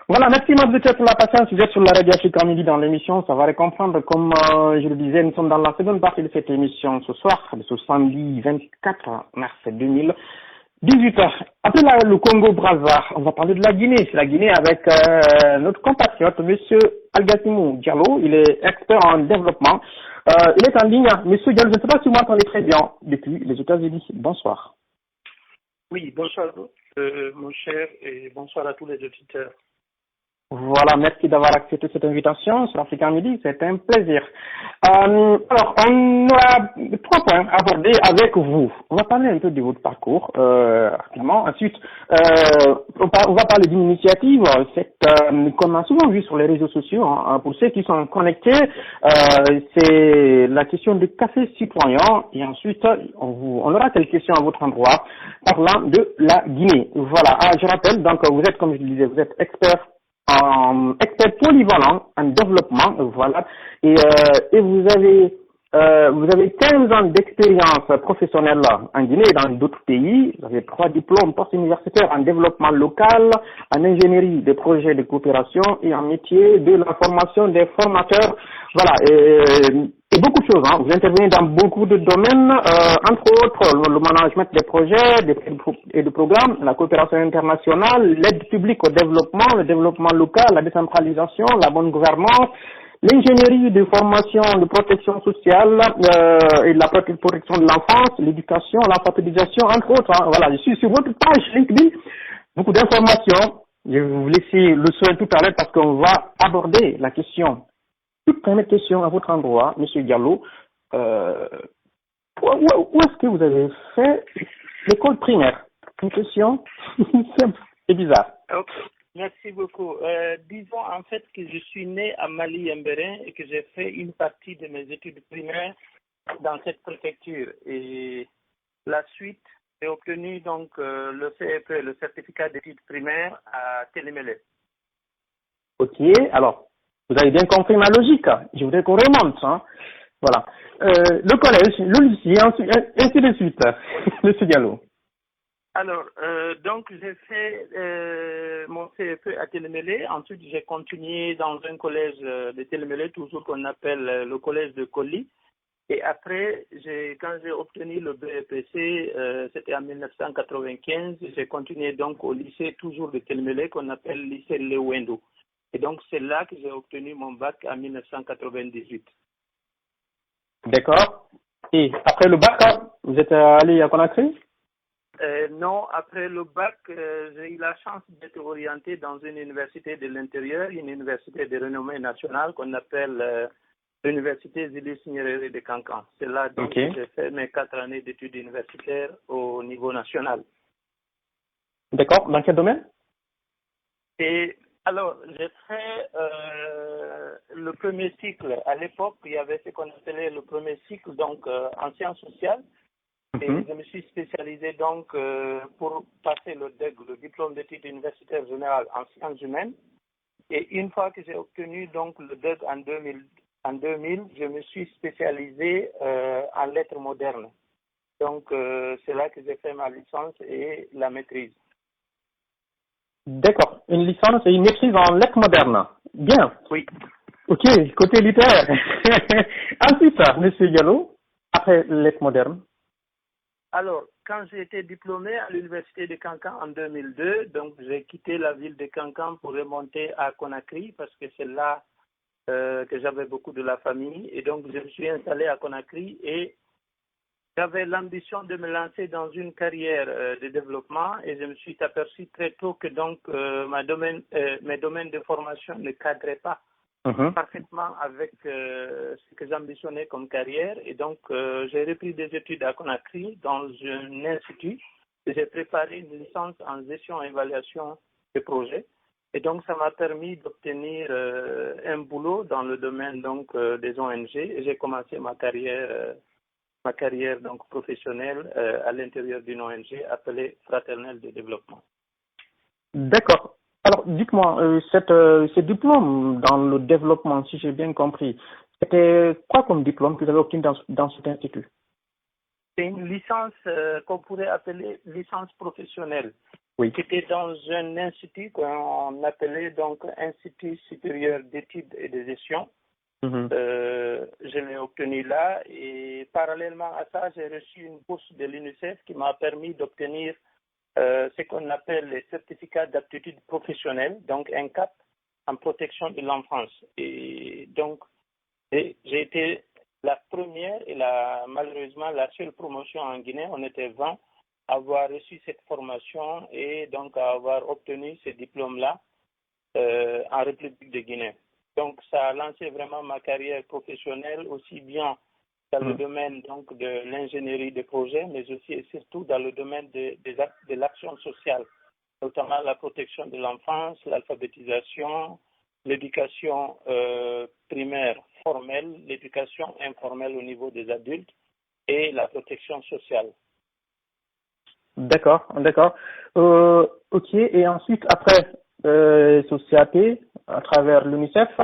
Voilà, merci Mabdoutia pour la patience. Vous êtes sur la radio Africa Midi dans l'émission. Ça va comprendre, comme je le disais, nous sommes dans la seconde partie de cette émission ce soir, de ce samedi 24 mars 2018. Après le Congo-Brazza, on va parler de la Guinée. C'est la Guinée avec notre compatriote, Monsieur Algassimou Diallo. Il est expert en développement. Il est en ligne. Monsieur Diallo, je ne sais pas si vous m'entendez très bien depuis les États-Unis. Bonsoir. Oui, bonsoir mon cher et bonsoir à tous les auditeurs. Voilà, merci d'avoir accepté cette invitation sur Africa Midi, c'est un plaisir. Alors, on aura 3 points abordés avec vous. On va parler un peu de votre parcours, rapidement. Ensuite, on va parler d'une initiative, qu'on a souvent vu sur les réseaux sociaux, hein, pour ceux qui sont connectés, c'est la question du café citoyen. Et ensuite, on aura quelques questions à votre endroit parlant de la Guinée. Voilà, je rappelle, donc vous êtes, comme je le disais, vous êtes expert polyvalent en développement, voilà, et vous avez 15 ans d'expérience professionnelle en Guinée et dans d'autres pays. Vous avez 3 diplômes post-universitaires en développement local, en ingénierie des projets de coopération et en métier de la formation des formateurs, voilà, et beaucoup de choses, hein. Vous intervenez dans beaucoup de domaines, entre autres le management des projets et de programmes, la coopération internationale, l'aide publique au développement, le développement local, la décentralisation, la bonne gouvernance, l'ingénierie de formation de protection sociale et la protection de l'enfance, l'éducation, l'alphabétisation, entre autres, hein. Voilà, je suis sur votre page LinkedIn, beaucoup d'informations. Je vais vous laisser le soin tout à l'heure parce qu'on va aborder la question. Toute première question à votre endroit, Monsieur Diallo, où est-ce que vous avez fait l'école primaire? Une question simple et bizarre. Okay. Merci beaucoup. Disons en fait que je suis né à Mali-Mbérin et que j'ai fait une partie de mes études primaires dans cette préfecture. Et la suite, j'ai obtenu donc le CEP, le certificat d'études primaires à Télémélé. Ok, alors, vous avez bien compris ma logique. Je voudrais qu'on remonte, hein. Voilà. Le collège, le lycée, ainsi de suite. Monsieur Diallo. Alors, donc j'ai fait mon CFE à Télémélé. Ensuite, j'ai continué dans un collège de Télémélé, toujours qu'on appelle le collège de Koli. Et après, quand j'ai obtenu le BEPC, c'était en 1995, j'ai continué donc au lycée toujours de Télémélé, qu'on appelle lycée Lewendo. Et donc, c'est là que j'ai obtenu mon bac en 1998. D'accord. Et après le bac, vous êtes allé à Conakry? Non, après le bac, j'ai eu la chance d'être orienté dans une université de l'intérieur, une université de renommée nationale qu'on appelle l'université Zilis Nyerere de Cancan. C'est là donc que j'ai fait mes 4 années d'études universitaires au niveau national. D'accord. Dans quel domaine? Et alors, j'ai fait le premier cycle. À l'époque, il y avait ce qu'on appelait le premier cycle, donc en sciences sociales. Et je me suis spécialisé donc pour passer le DEG, le diplôme d'études universitaires générales en sciences humaines. Et une fois que j'ai obtenu donc le DEG en 2000, je me suis spécialisé en lettres modernes. Donc c'est là que j'ai fait ma licence et la maîtrise. D'accord. Une licence et une maîtrise en lettres modernes. Bien. Oui. Ok, côté littéraire. Ensuite, Monsieur Diallo, après lettres modernes. Alors, quand j'ai été diplômé à l'université de Cancan en 2002, donc j'ai quitté la ville de Cancan pour remonter à Conakry parce que c'est là que j'avais beaucoup de la famille. Et donc, je me suis installé à Conakry et j'avais l'ambition de me lancer dans une carrière de développement et je me suis aperçu très tôt que donc mes domaines de formation ne cadraient pas parfaitement avec ce que j'ambitionnais comme carrière. Et donc, j'ai repris des études à Conakry dans un institut. J'ai préparé une licence en gestion et évaluation de projets. Et donc, ça m'a permis d'obtenir un boulot dans le domaine donc des ONG. Et j'ai commencé ma carrière donc professionnelle à l'intérieur d'une ONG appelée Fraternelle de développement. D'accord. Alors, dites-moi, ce diplôme dans le développement, si j'ai bien compris, c'était quoi comme diplôme que vous avez obtenu dans cet institut? c'est une licence qu'on pourrait appeler licence professionnelle. Oui. C'était dans un institut qu'on appelait donc Institut supérieur d'études et de gestion. Je l'ai obtenu là et parallèlement à ça, j'ai reçu une bourse de l'UNICEF qui m'a permis d'obtenir ce qu'on appelle les certificats d'aptitude professionnelle, donc un CAP en protection de l'enfance. Et donc, j'ai été la première et malheureusement la seule promotion en Guinée. On était 20 à avoir reçu cette formation et donc à avoir obtenu ce diplôme-là en République de Guinée. Donc, ça a lancé vraiment ma carrière professionnelle, aussi bien dans le domaine donc de l'ingénierie de projet, mais aussi et surtout dans le domaine de l'action sociale, notamment la protection de l'enfance, l'alphabétisation, l'éducation primaire formelle, l'éducation informelle au niveau des adultes et la protection sociale. D'accord. Ok. Et ensuite, après ce CAP, à travers l'UNICEF.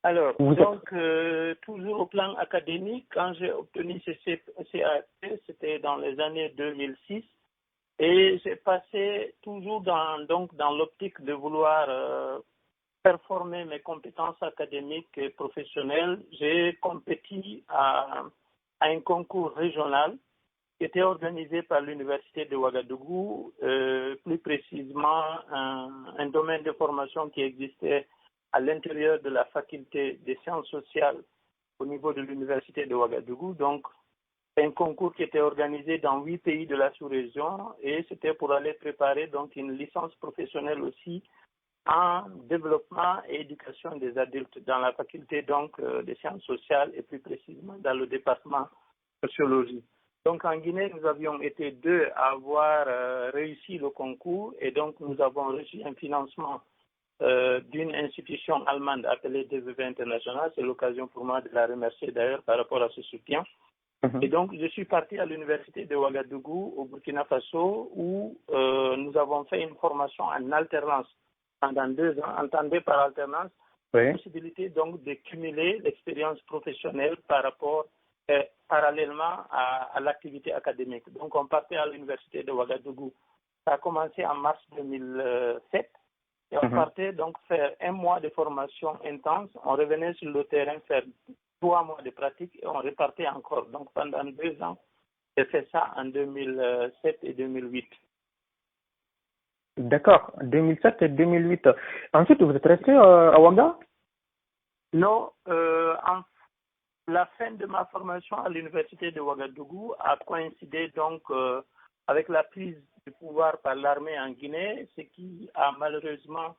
Alors, donc, toujours au plan académique, quand j'ai obtenu ce CAP, c'était dans les années 2006, et j'ai passé toujours dans l'optique de vouloir performer mes compétences académiques et professionnelles. J'ai compéti à un concours régional qui était organisé par l'Université de Ouagadougou, plus précisément un domaine de formation qui existait à l'intérieur de la faculté des sciences sociales au niveau de l'Université de Ouagadougou. Donc, c'est un concours qui était organisé dans 8 pays de la sous-région et c'était pour aller préparer donc une licence professionnelle aussi en développement et éducation des adultes dans la faculté donc des sciences sociales et plus précisément dans le département sociologie. Donc en Guinée, nous avions été 2 à avoir réussi le concours et donc nous avons reçu un financement d'une institution allemande appelée DVV International. C'est l'occasion pour moi de la remercier d'ailleurs par rapport à ce soutien. Et donc je suis parti à l'université de Ouagadougou au Burkina Faso où nous avons fait une formation en alternance pendant 2 ans. Entendez par alternance la possibilité donc de cumuler l'expérience professionnelle par rapport parallèlement à l'activité académique. Donc on partait à l'université de Ouagadougou. Ça a commencé en mars 2007 et on partait donc faire 1 mois de formation intense. On revenait sur le terrain faire 3 mois de pratique et on repartait encore. Donc pendant 2 ans, j'ai fait ça en 2007 et 2008. D'accord, 2007 et 2008. Ensuite, vous êtes resté à Ouaga? Non, la fin de ma formation à l'université de Ouagadougou a coïncidé donc avec la prise du pouvoir par l'armée en Guinée, ce qui a malheureusement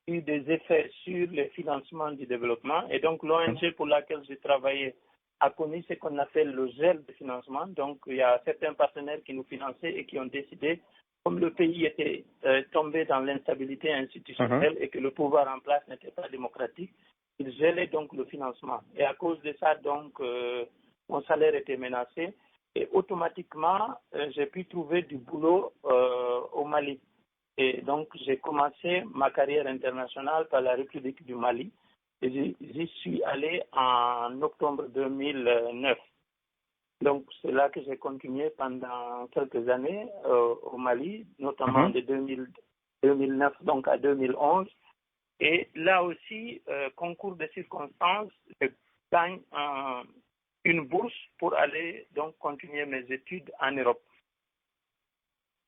eu des effets sur le financement du développement. Et donc l'ONG pour laquelle j'ai travaillé a connu ce qu'on appelle le gel de financement. Donc il y a certains partenaires qui nous finançaient et qui ont décidé, comme le pays était tombé dans l'instabilité institutionnelle et que le pouvoir en place n'était pas démocratique, ils gelaient donc le financement. Et à cause de ça, donc, mon salaire était menacé. Et automatiquement, j'ai pu trouver du boulot au Mali. Et donc, j'ai commencé ma carrière internationale par la République du Mali. Et j'y suis allé en octobre 2009. Donc, c'est là que j'ai continué pendant quelques années au Mali, notamment de 2009 donc à 2011. Et là aussi, concours de circonstances, je gagne une bourse pour aller donc continuer mes études en Europe.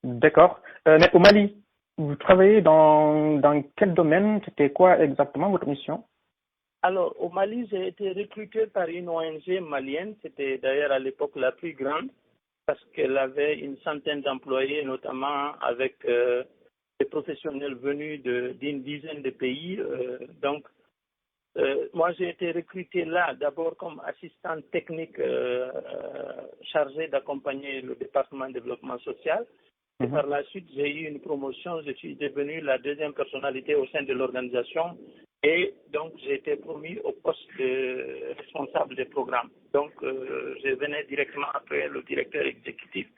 D'accord. Mais au Mali, vous travaillez dans quel domaine? C'était quoi exactement votre mission? Alors, au Mali, j'ai été recruté par une ONG malienne. C'était d'ailleurs à l'époque la plus grande parce qu'elle avait une centaine d'employés, notamment avec des professionnels venus d'une dizaine de pays. Donc, moi, j'ai été recruté là d'abord comme assistant technique chargé d'accompagner le département de développement social. Et par la suite, j'ai eu une promotion. Je suis devenu la 2e personnalité au sein de l'organisation. Et donc, j'ai été promu au poste de responsable des programmes. Donc, je venais directement après le directeur exécutif.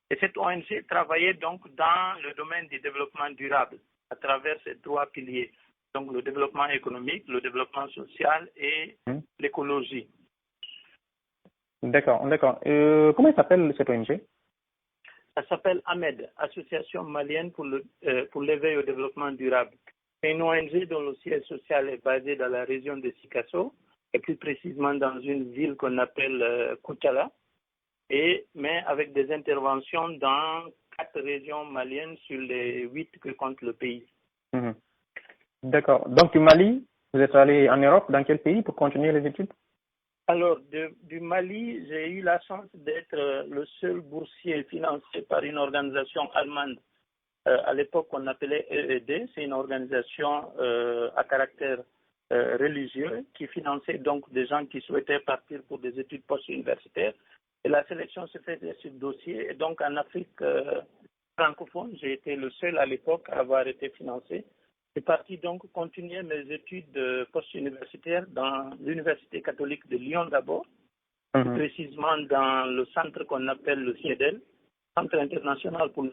Et cette ONG travaillait donc dans le domaine du développement durable à travers ces 3 piliers. Donc, le développement économique, le développement social et l'écologie. D'accord, d'accord. Comment s'appelle cette ONG? Ça s'appelle AMED, Association malienne pour l'éveil au développement durable. C'est une ONG dont le siège social est basé dans la région de Sikasso, et plus précisément dans une ville qu'on appelle Koutchala, mais avec des interventions dans 4 régions maliennes sur les 8 que compte le pays. Mhm. D'accord. Donc, du Mali, vous êtes allé en Europe, dans quel pays pour continuer les études? Alors, du Mali, j'ai eu la chance d'être le seul boursier financé par une organisation allemande. À l'époque, on appelait EED. C'est une organisation à caractère religieux qui finançait donc des gens qui souhaitaient partir pour des études post-universitaires. Et la sélection se faisait sur dossier. Et donc, en Afrique francophone, j'ai été le seul à l'époque à avoir été financé. J'ai parti donc continuer mes études post-universitaires dans l'Université catholique de Lyon d'abord, plus précisément dans le centre qu'on appelle le CIEDEL, Centre international pour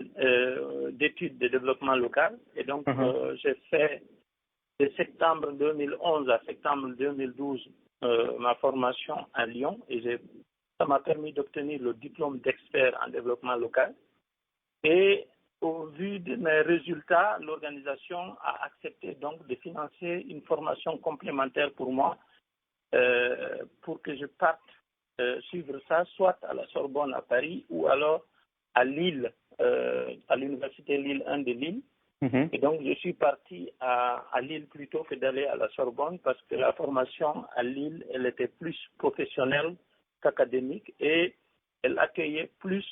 d'études de développement local. Et donc, j'ai fait de septembre 2011 à septembre 2012 ma formation à Lyon et ça m'a permis d'obtenir le diplôme d'expert en développement local. Et au vu de mes résultats, l'organisation a accepté donc de financer une formation complémentaire pour moi pour que je parte suivre ça, soit à la Sorbonne à Paris ou alors à Lille, à l'université Lille 1 de Lille. Et donc, je suis parti à Lille plutôt que d'aller à la Sorbonne parce que la formation à Lille, elle était plus professionnelle qu'académique et elle accueillait plus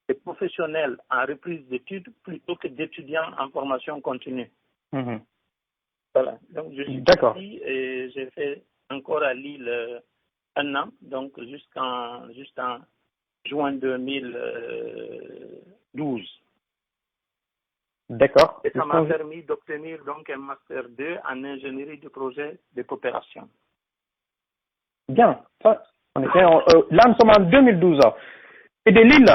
de professionnels en reprise d'études plutôt que d'étudiants en formation continue. Voilà. Donc, je suis parti et j'ai fait encore à Lille 1 an, donc jusqu'en juin 2012. D'accord. Et ça m'a permis d'obtenir donc un master 2 en ingénierie de projet de coopération. Bien. Ça, on était là, nous sommes en 2012. Et de Lille,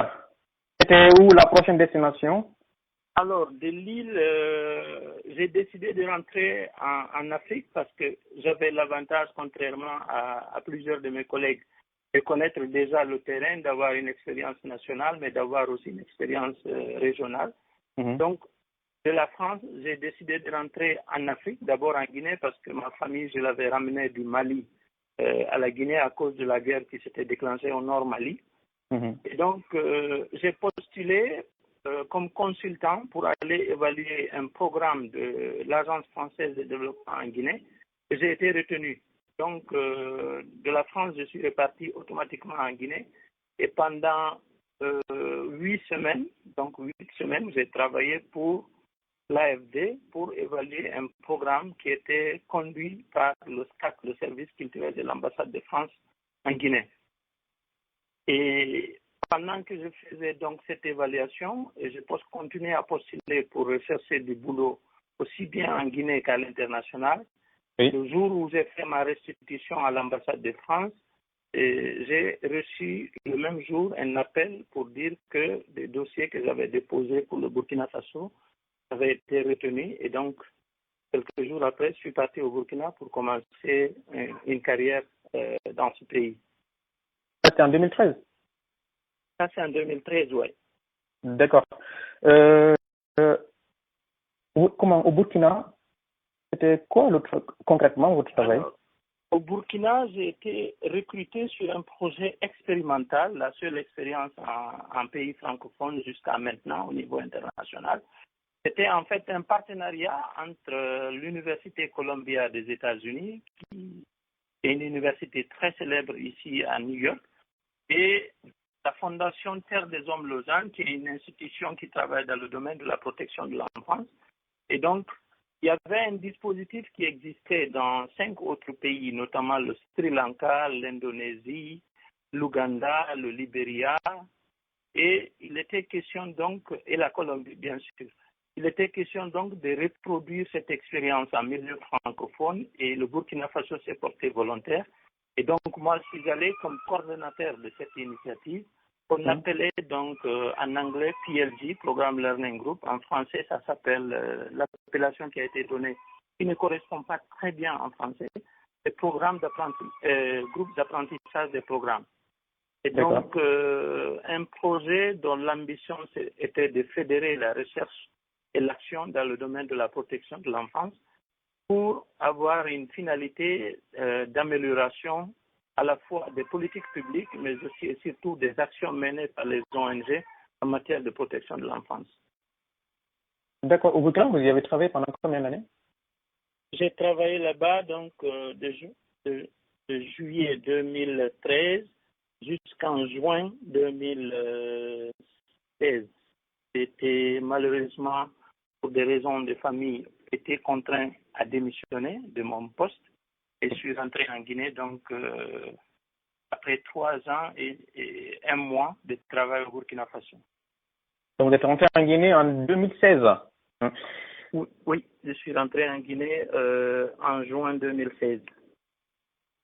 c'était où la prochaine destination? Alors, de Lille, j'ai décidé de rentrer en Afrique parce que j'avais l'avantage, contrairement à plusieurs de mes collègues, de connaître déjà le terrain, d'avoir une expérience nationale, mais d'avoir aussi une expérience régionale. Donc, de la France, j'ai décidé de rentrer en Afrique, d'abord en Guinée, parce que ma famille, je l'avais ramenée du Mali à la Guinée à cause de la guerre qui s'était déclenchée au nord Mali. Et donc, j'ai postulé comme consultant pour aller évaluer un programme de l'Agence française de développement en Guinée. Et j'ai été retenu. Donc, de la France, je suis reparti automatiquement en Guinée. Et pendant 8 semaines, j'ai travaillé pour l'AFD pour évaluer un programme qui était conduit par le SCAC, le service culturel de l'ambassade de France en Guinée. Et pendant que je faisais donc cette évaluation, et je continuais à postuler pour rechercher du boulot aussi bien en Guinée qu'à l'international, le jour où j'ai fait ma restitution à l'ambassade de France, j'ai reçu le même jour un appel pour dire que des dossiers que j'avais déposés pour le Burkina Faso avaient été retenus. Et donc, quelques jours après, je suis parti au Burkina pour commencer une carrière dans ce pays. Ça, c'était en 2013? Ça, c'est en 2013, oui. D'accord. Comment, au Burkina, c'était quoi concrètement votre travail? Alors, au Burkina, j'ai été recruté sur un projet expérimental, la seule expérience en pays francophone jusqu'à maintenant au niveau international. C'était en fait un partenariat entre l'Université Columbia des États-Unis, qui est une université très célèbre ici à New York, et la Fondation Terre des Hommes Lausanne, qui est une institution qui travaille dans le domaine de la protection de l'enfance. Et donc, il y avait un dispositif qui existait dans 5 autres pays, notamment le Sri Lanka, l'Indonésie, l'Ouganda, le Libéria, et il était question donc, et la Colombie bien sûr, il était question donc de reproduire cette expérience en milieu francophone et le Burkina Faso s'est porté volontaire. Et donc moi je suis allé comme coordonnateur de cette initiative qu'on appelait donc en anglais PLG, Programme Learning Group. En français ça s'appelle, l'appellation qui a été donnée, qui ne correspond pas très bien en français, le programme groupe d'apprentissage des programmes. Et donc, un projet dont l'ambition était de fédérer la recherche et l'action dans le domaine de la protection de l'enfance pour avoir une finalité d'amélioration à la fois des politiques publiques, mais aussi et surtout des actions menées par les ONG en matière de protection de l'enfance. D'accord. Au Burkina, vous y avez travaillé pendant combien d'années? J'ai travaillé là-bas donc de juillet 2013 jusqu'en juin 2016. J'étais malheureusement, pour des raisons de famille, été contraint à démissionner de mon poste et je suis rentré en Guinée donc après 3 ans et 1 mois de travail au Burkina Faso. Donc, vous êtes rentré en Guinée en 2016. Oui, je suis rentré en Guinée en juin 2016.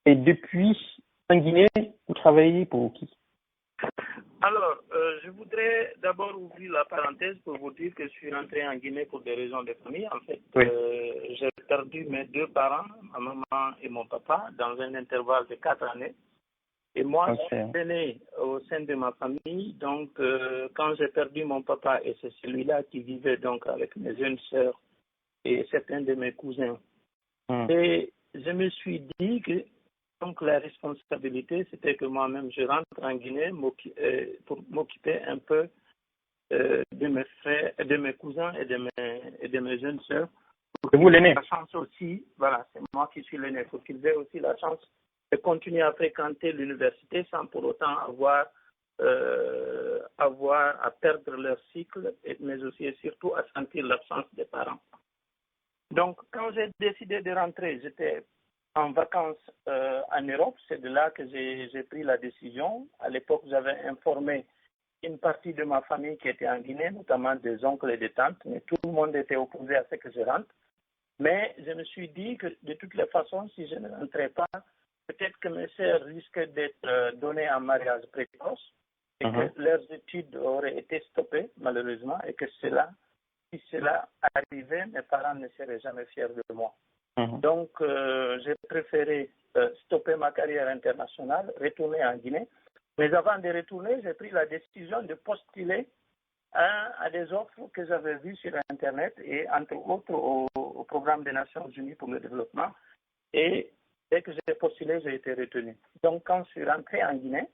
Et depuis, en Guinée, vous travaillez pour qui? Alors, je voudrais d'abord ouvrir la parenthèse pour vous dire que je suis rentré en Guinée pour des raisons de famille. En fait, oui. J'ai perdu mes 2 parents, ma maman et mon papa, dans un intervalle de 4 années. Et moi, je suis né au sein de ma famille. Donc, quand j'ai perdu mon papa, et c'est celui-là qui vivait donc avec mes jeunes sœurs et certains de mes cousins, et je me suis dit que donc la responsabilité, c'était que moi-même, je rentre en Guinée pour m'occuper un peu de mes frères, de mes cousins et de mes jeunes sœurs. C'est vous l'aîné? La chance aussi, voilà, c'est moi qui suis l'aîné. Pour qu'ils aient aussi la chance de continuer à fréquenter l'université sans pour autant avoir à perdre leur cycle, mais aussi et surtout à sentir l'absence des parents. Donc, quand j'ai décidé de rentrer, j'étais en vacances en Europe. C'est de là que j'ai pris la décision. À l'époque, j'avais informé une partie de ma famille qui était en Guinée, notamment des oncles et des tantes, mais tout le monde était opposé à ce que je rentre. Mais je me suis dit que de toutes les façons, si je ne rentrais pas, peut-être que mes sœurs risquaient d'être données en mariage précoce et que leurs études auraient été stoppées, malheureusement, et que si cela arrivait, mes parents ne seraient jamais fiers de moi. Donc, j'ai préféré stopper ma carrière internationale, retourner en Guinée. Mais avant de retourner, j'ai pris la décision de postuler à des offres que j'avais vues sur Internet et entre autres au programme des Nations Unies pour le développement. Et dès que j'ai postulé, j'ai été retenu. Donc, quand je suis rentré en Guinée,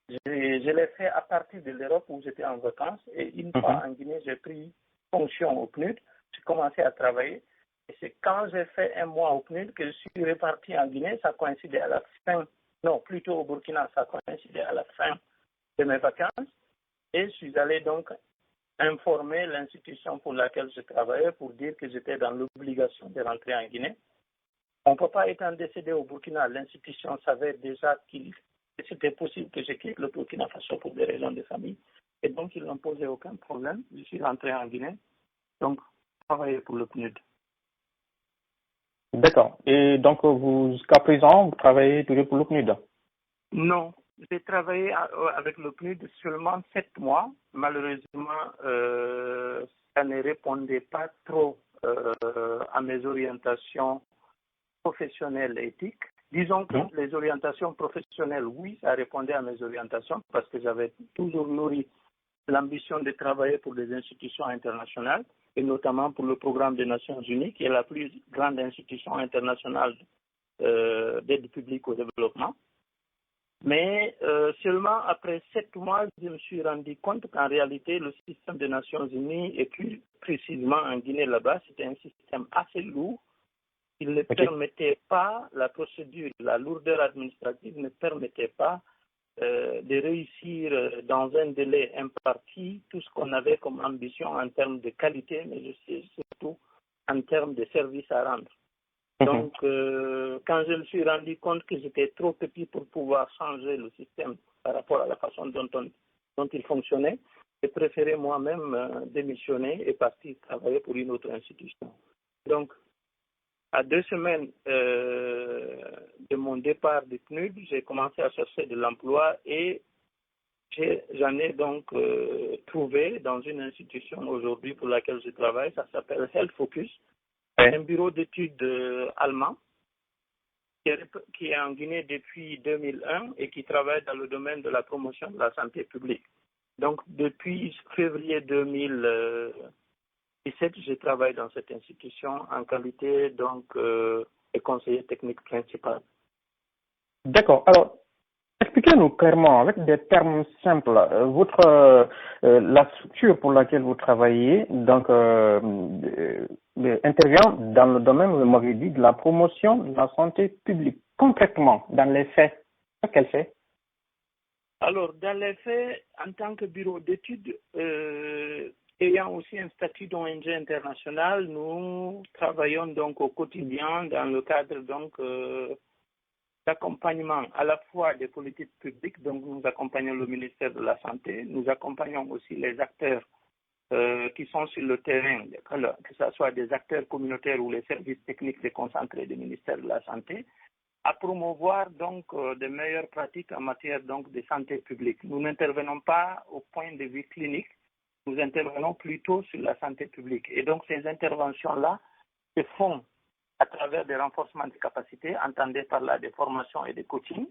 je l'ai fait à partir de l'Europe où j'étais en vacances. Et une fois en Guinée, j'ai pris fonction au PNUD. J'ai commencé à travailler. Et c'est quand j'ai fait 1 mois au PNUD que je suis reparti en Guinée. Ça coïncidait à la fin, non, plutôt au Burkina, ça coïncidait à la fin de mes vacances. Et je suis allé donc informer l'institution pour laquelle je travaillais pour dire que j'étais dans l'obligation de rentrer en Guinée. Mon papa étant décédé au Burkina, l'institution savait déjà que c'était possible que je quitte le Burkina Faso pour des raisons de famille. Et donc, ils n'ont posé aucun problème. Je suis rentré en Guinée, donc travailler pour le PNUD. D'accord. Et donc, jusqu'à présent, vous travaillez toujours pour le PNUD? Non, j'ai travaillé avec le PNUD seulement 7 mois. Malheureusement, ça ne répondait pas trop à mes orientations professionnelles et éthiques. Disons que les orientations professionnelles, oui, ça répondait à mes orientations parce que j'avais toujours nourri l'ambition de travailler pour des institutions internationales et notamment pour le programme des Nations Unies, qui est la plus grande institution internationale d'aide publique au développement. Mais seulement après 7 mois, je me suis rendu compte qu'en réalité, le système des Nations Unies, et plus précisément en Guinée là-bas, c'était un système assez lourd. Il ne permettait pas, la procédure, la lourdeur administrative ne permettait pas de réussir dans un délai imparti tout ce qu'on avait comme ambition en termes de qualité, mais aussi surtout en termes de services à rendre. Donc, quand je me suis rendu compte que j'étais trop petit pour pouvoir changer le système par rapport à la façon dont il fonctionnait, j'ai préféré moi-même démissionner et partir travailler pour une autre institution. Donc, à 2 semaines de mon départ du PNUD, j'ai commencé à chercher de l'emploi et j'en ai donc trouvé dans une institution aujourd'hui pour laquelle je travaille. Ça s'appelle Health Focus, un bureau d'études allemand. qui est en Guinée depuis 2001 et qui travaille dans le domaine de la promotion de la santé publique. Donc, depuis février 2017, je travaille dans cette institution en qualité de conseiller technique principal. D'accord. Alors, expliquez-nous clairement, avec des termes simples, la structure pour laquelle vous travaillez, donc, intervient dans le domaine, vous m'avez dit, de la promotion de la santé publique. Concrètement, dans les faits, qu'elle fait? Alors, dans les faits, en tant que bureau d'études, ayant aussi un statut d'ONG international, nous travaillons donc au quotidien dans le cadre d'accompagnement à la fois des politiques publiques, donc nous accompagnons le ministère de la Santé, nous accompagnons aussi les acteurs qui sont sur le terrain, que ce soit des acteurs communautaires ou les services techniques déconcentrés du ministère de la Santé, à promouvoir des meilleures pratiques en matière de santé publique. Nous n'intervenons pas au point de vue clinique, nous intervenons plutôt sur la santé publique. Et donc ces interventions-là se font à travers des renforcements de capacités, entendez par là des formations et des coachings.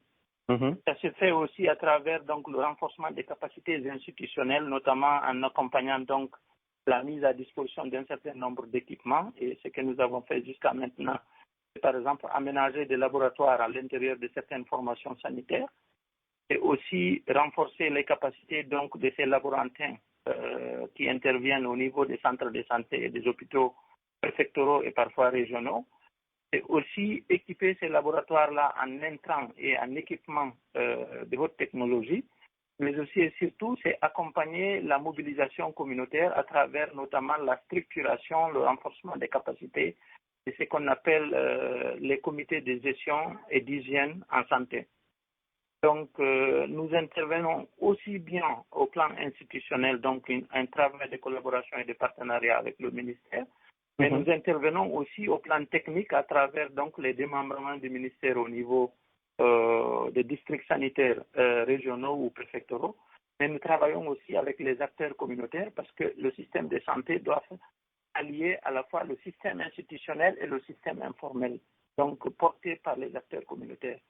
Ça se fait aussi à travers le renforcement des capacités institutionnelles, notamment en accompagnant la mise à disposition d'un certain nombre d'équipements. Et ce que nous avons fait jusqu'à maintenant, c'est par exemple aménager des laboratoires à l'intérieur de certaines formations sanitaires et aussi renforcer les capacités de ces laborantins qui interviennent au niveau des centres de santé et des hôpitaux préfectoraux et parfois régionaux. Et aussi équiper ces laboratoires-là en intrants et en équipements de haute technologie, mais aussi et surtout, c'est accompagner la mobilisation communautaire à travers notamment la structuration, le renforcement des capacités de ce qu'on appelle les comités de gestion et d'hygiène en santé. Donc, nous intervenons aussi bien au plan institutionnel, donc un travail de collaboration et de partenariat avec le ministère, mais nous intervenons aussi au plan technique à travers les démembrements du ministère au niveau des districts sanitaires régionaux ou préfectoraux. Mais nous travaillons aussi avec les acteurs communautaires parce que le système de santé doit allier à la fois le système institutionnel et le système informel, donc porté par les acteurs communautaires.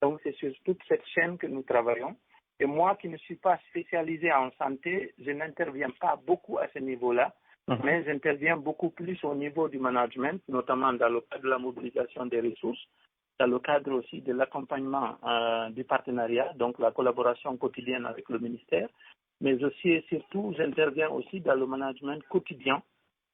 Donc c'est sur toute cette chaîne que nous travaillons. Et moi qui ne suis pas spécialisé en santé, je n'interviens pas beaucoup à ce niveau-là, mais j'interviens beaucoup plus au niveau du management, notamment dans le cadre de la mobilisation des ressources, dans le cadre aussi de l'accompagnement du partenariat, donc la collaboration quotidienne avec le ministère, mais aussi et surtout, j'interviens aussi dans le management quotidien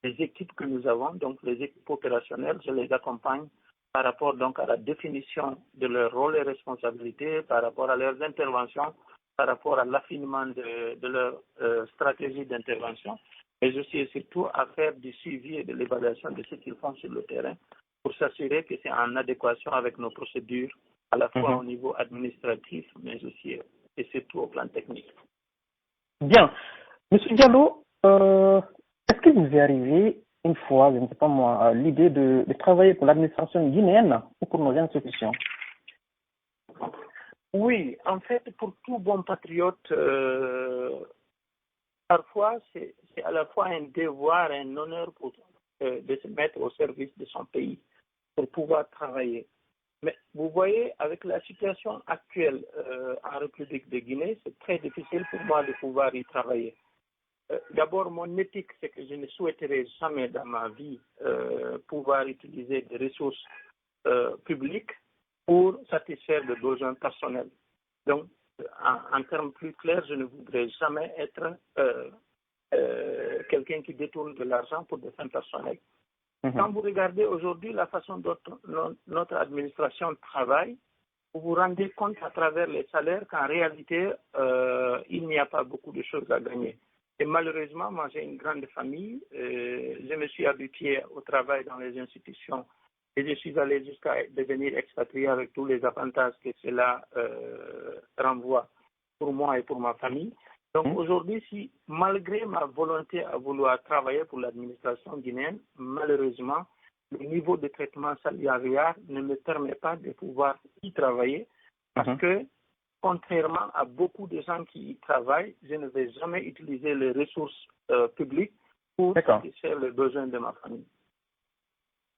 des équipes que nous avons, donc les équipes opérationnelles, je les accompagne par rapport à la définition de leurs rôles et responsabilités, par rapport à leurs interventions, par rapport à l'affinement de leur stratégie d'intervention, mais aussi et surtout à faire du suivi et de l'évaluation de ce qu'ils font sur le terrain pour s'assurer que c'est en adéquation avec nos procédures, à la fois au niveau administratif, mais aussi et surtout au plan technique. Bien. Monsieur Diallo, est-ce que vous est arrivé une fois, je ne sais pas moi, l'idée de travailler pour l'administration guinéenne ou pour nos institutions? Oui, en fait, pour tout bon patriote, parfois, c'est à la fois un devoir, un honneur de se mettre au service de son pays pour pouvoir travailler. Mais vous voyez, avec la situation actuelle en République de Guinée, c'est très difficile pour moi de pouvoir y travailler. D'abord, mon éthique, c'est que je ne souhaiterais jamais dans ma vie pouvoir utiliser des ressources publiques pour satisfaire des besoins personnels. Donc, en termes plus clairs, je ne voudrais jamais être quelqu'un qui détourne de l'argent pour des fins personnelles. Quand vous regardez aujourd'hui la façon dont notre administration travaille, vous vous rendez compte à travers les salaires qu'en réalité, il n'y a pas beaucoup de choses à gagner. Et malheureusement, moi j'ai une grande famille, je me suis habitué au travail dans les institutions et je suis allé jusqu'à devenir expatrié avec tous les avantages que cela renvoie pour moi et pour ma famille. Donc aujourd'hui, si malgré ma volonté à vouloir travailler pour l'administration guinéenne, malheureusement, le niveau de traitement salarial ne me permet pas de pouvoir y travailler parce que, contrairement à beaucoup de gens qui y travaillent, je ne vais jamais utiliser les ressources publiques pour satisfaire les besoins de ma famille.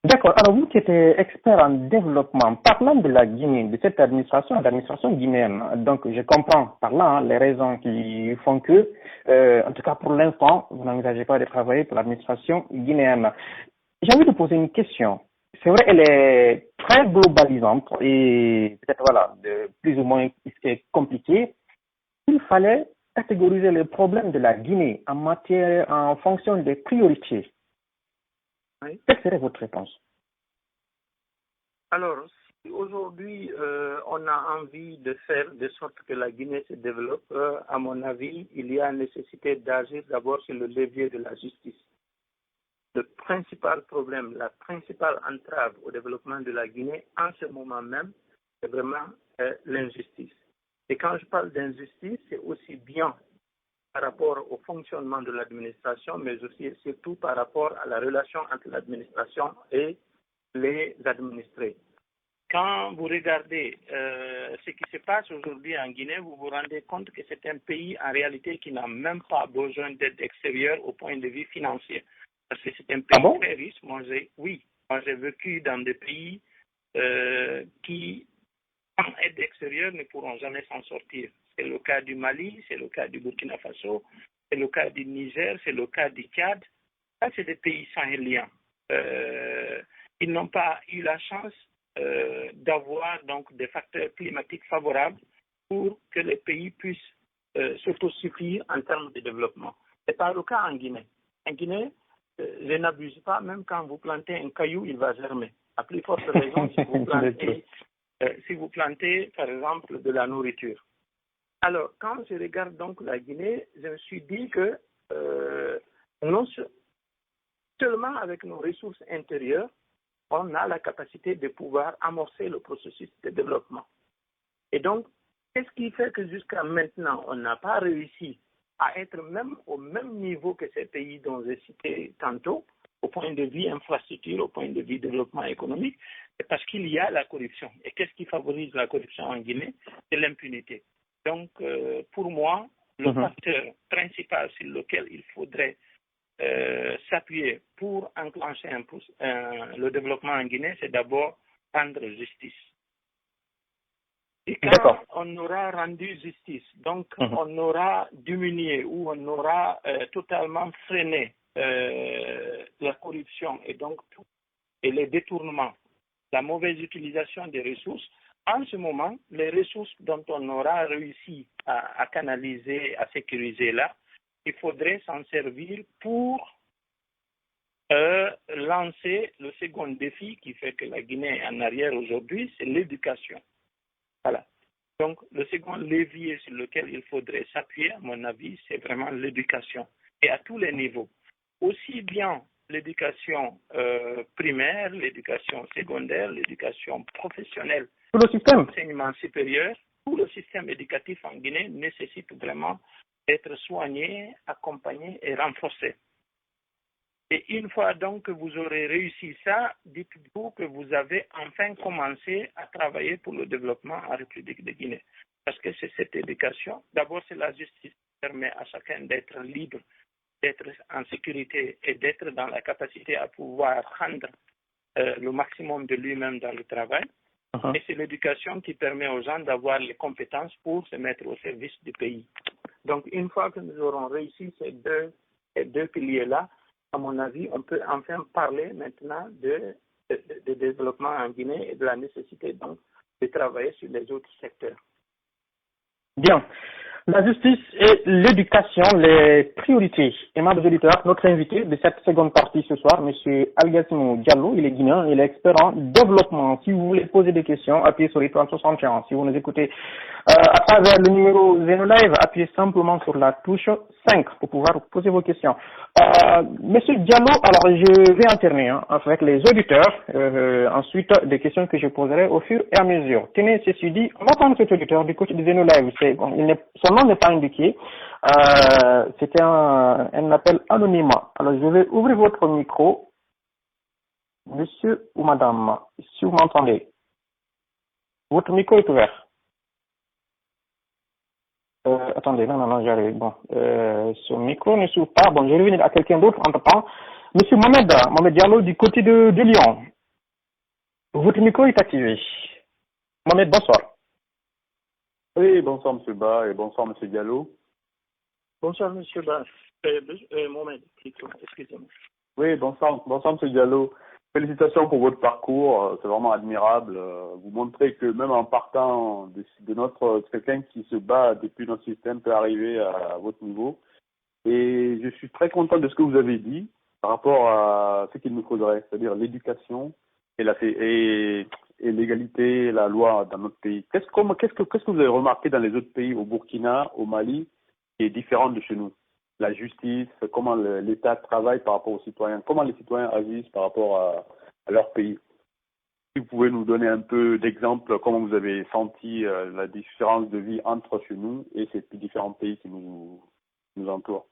D'accord. Alors, vous qui êtes expert en développement, parlant de la Guinée, de cette l'administration guinéenne, donc je comprends par là les raisons qui font que, en tout cas pour l'instant, vous n'envisagez pas de travailler pour l'administration guinéenne. J'ai envie de poser une question. C'est vrai, elle est très globalisante et peut-être voilà, de plus ou moins compliquée. Il fallait catégoriser les problèmes de la Guinée en fonction des priorités. Oui. Quelle serait votre réponse? Alors, si aujourd'hui on a envie de faire de sorte que la Guinée se développe, à mon avis, il y a nécessité d'agir d'abord sur le levier de la justice. Le principal problème, la principale entrave au développement de la Guinée en ce moment même, c'est vraiment l'injustice. Et quand je parle d'injustice, c'est aussi bien par rapport au fonctionnement de l'administration, mais aussi et surtout par rapport à la relation entre l'administration et les administrés. Quand vous regardez ce qui se passe aujourd'hui en Guinée, vous vous rendez compte que c'est un pays en réalité qui n'a même pas besoin d'aide extérieure au point de vue financier. Parce que c'est un pays très riche. Moi, j'ai vécu dans des pays qui, sans aide extérieure, ne pourront jamais s'en sortir. C'est le cas du Mali, c'est le cas du Burkina Faso, c'est le cas du Niger, c'est le cas du Tchad. Ça, c'est des pays sahéliens. Ils n'ont pas eu la chance d'avoir donc des facteurs climatiques favorables pour que les pays puissent s'autosuffire en termes de développement. Ce n'est pas le cas en Guinée. En Guinée, je n'abuse pas, même quand vous plantez un caillou, il va germer. À plus forte raison, si vous plantez, par exemple, de la nourriture. Alors, quand je regarde donc la Guinée, je me suis dit que non seulement avec nos ressources intérieures, on a la capacité de pouvoir amorcer le processus de développement. Et donc, qu'est-ce qui fait que jusqu'à maintenant, on n'a pas réussi à être même au même niveau que ces pays dont j'ai cité tantôt, au point de vue infrastructure, au point de vue développement économique? C'est parce qu'il y a la corruption. Et qu'est-ce qui favorise la corruption en Guinée? C'est l'impunité. Donc, pour moi, le facteur principal sur lequel il faudrait s'appuyer pour enclencher le développement en Guinée, c'est d'abord rendre justice. Et quand on aura rendu justice, donc on aura diminué ou on aura totalement freiné la corruption et donc et les détournements, la mauvaise utilisation des ressources, en ce moment, les ressources dont on aura réussi à canaliser, à sécuriser là, il faudrait s'en servir pour lancer le second défi qui fait que la Guinée est en arrière aujourd'hui, c'est l'éducation. Voilà. Donc, le second levier sur lequel il faudrait s'appuyer, à mon avis, c'est vraiment l'éducation. Et à tous les niveaux. Aussi bien l'éducation primaire, l'éducation secondaire, l'éducation professionnelle, l'enseignement supérieur, tout le système éducatif en Guinée nécessite vraiment d'être soigné, accompagné et renforcé. Et une fois donc que vous aurez réussi ça, dites-vous que vous avez enfin commencé à travailler pour le développement en République de Guinée. Parce que c'est cette éducation, d'abord c'est la justice qui permet à chacun d'être libre, d'être en sécurité et d'être dans la capacité à pouvoir rendre le maximum de lui-même dans le travail. Et c'est l'éducation qui permet aux gens d'avoir les compétences pour se mettre au service du pays. Donc une fois que nous aurons réussi ces deux piliers-là, à mon avis, on peut enfin parler maintenant de développement en Guinée et de la nécessité donc de travailler sur les autres secteurs. Bien. La justice et l'éducation, les priorités. Aimable auditeurs, notre invité de cette seconde partie ce soir, M. Algassimou Diallo, il est guinéen, il est expert en développement. Si vous voulez poser des questions, appuyez sur l'étoile 61. Si vous nous écoutez à travers le numéro Zenolive, appuyez simplement sur la touche 5 pour pouvoir poser vos questions. Monsieur Diallo, alors je vais alterner avec les auditeurs, ensuite des questions que je poserai au fur et à mesure. Tenez, ceci dit, on va prendre cet auditeur du côté de Zenolive. Son nom n'est pas indiqué. C'était un appel anonymat. Alors je vais ouvrir votre micro, monsieur ou madame, si vous m'entendez. Votre micro est ouvert. Attendez, non, j'arrive. Bon, ce micro ne s'ouvre pas. Bon, je vais revenir à quelqu'un d'autre entre-temps. Monsieur Mohamed Diallo du côté de Lyon. Votre micro est activé. Mohamed, bonsoir. Oui, bonsoir M. Ba et bonsoir M. Diallo. Bonsoir, monsieur Bas. Mohamed, excusez-moi. Oui, bonsoir M. Diallo. Félicitations pour votre parcours, c'est vraiment admirable. Vous montrez que même en partant de notre quelqu'un qui se bat depuis notre système peut arriver à votre niveau. Et je suis très content de ce que vous avez dit par rapport à ce qu'il nous faudrait, c'est-à-dire l'éducation et l'égalité, la loi dans notre pays. Qu'est-ce que vous avez remarqué dans les autres pays, au Burkina, au Mali, qui est différent de chez nous? La justice, comment l'État travaille par rapport aux citoyens, comment les citoyens agissent par rapport à leur pays. Si vous pouvez nous donner un peu d'exemples, comment vous avez senti la différence de vie entre chez nous et ces différents pays qui nous entourent.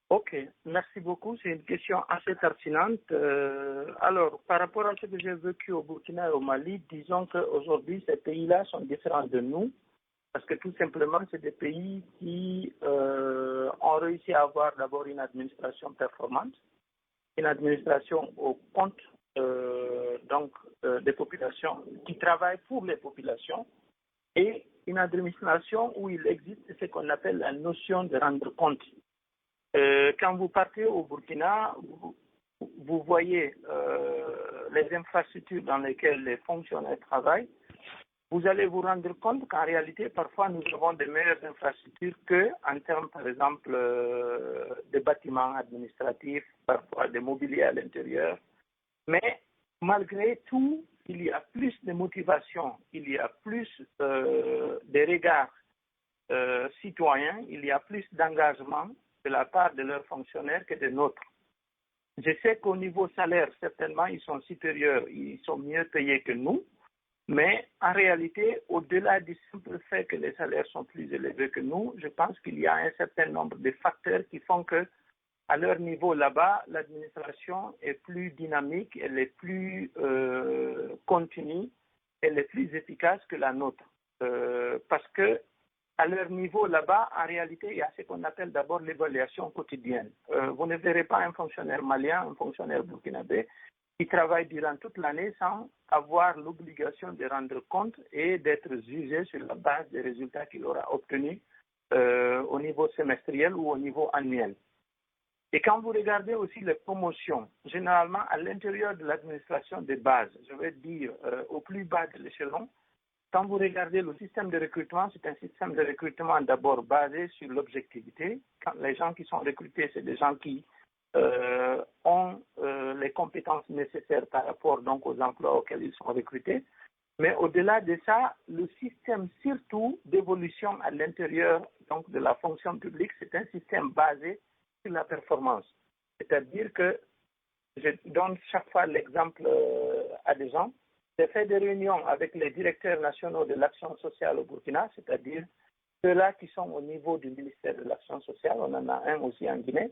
Ok, merci beaucoup. C'est une question assez pertinente. Alors, par rapport à ce que j'ai vécu au Burkina et au Mali, disons qu'aujourd'hui, ces pays-là sont différents de nous parce que tout simplement, c'est des pays qui ont réussi à avoir d'abord une administration performante, une administration au compte des populations, qui travaille pour les populations, et une administration où il existe ce qu'on appelle la notion de rendre compte. Quand vous partez au Burkina, vous voyez les infrastructures dans lesquelles les fonctionnaires travaillent. Vous allez vous rendre compte qu'en réalité, parfois, nous avons de meilleures infrastructures qu'en termes, par exemple, de bâtiments administratifs, parfois de mobilier à l'intérieur. Mais malgré tout, il y a plus de motivation, il y a plus de regards citoyens, il y a plus d'engagement de la part de leurs fonctionnaires que de nôtres. Je sais qu'au niveau salaire, certainement, ils sont supérieurs, ils sont mieux payés que nous, mais en réalité, au-delà du simple fait que les salaires sont plus élevés que nous, je pense qu'il y a un certain nombre de facteurs qui font que, à leur niveau là-bas, l'administration est plus dynamique, elle est plus continue, elle est plus efficace que la nôtre. Parce que à leur niveau là-bas, en réalité, il y a ce qu'on appelle d'abord l'évaluation quotidienne. Vous ne verrez pas un fonctionnaire malien, un fonctionnaire burkinabé qui travaille durant toute l'année sans avoir l'obligation de rendre compte et d'être jugé sur la base des résultats qu'il aura obtenus au niveau semestriel ou au niveau annuel. Et quand vous regardez aussi les promotions, généralement à l'intérieur de l'administration de base, je vais dire au plus bas de l'échelon, quand vous regardez le système de recrutement, c'est un système de recrutement d'abord basé sur l'objectivité. Quand les gens qui sont recrutés, c'est des gens qui ont les compétences nécessaires par rapport donc aux emplois auxquels ils sont recrutés. Mais au-delà de ça, le système surtout d'évolution à l'intérieur donc de la fonction publique, c'est un système basé sur la performance. C'est-à-dire que je donne chaque fois l'exemple à des gens. J'ai fait des réunions avec les directeurs nationaux de l'action sociale au Burkina, c'est-à-dire ceux-là qui sont au niveau du ministère de l'action sociale. On en a un aussi en Guinée.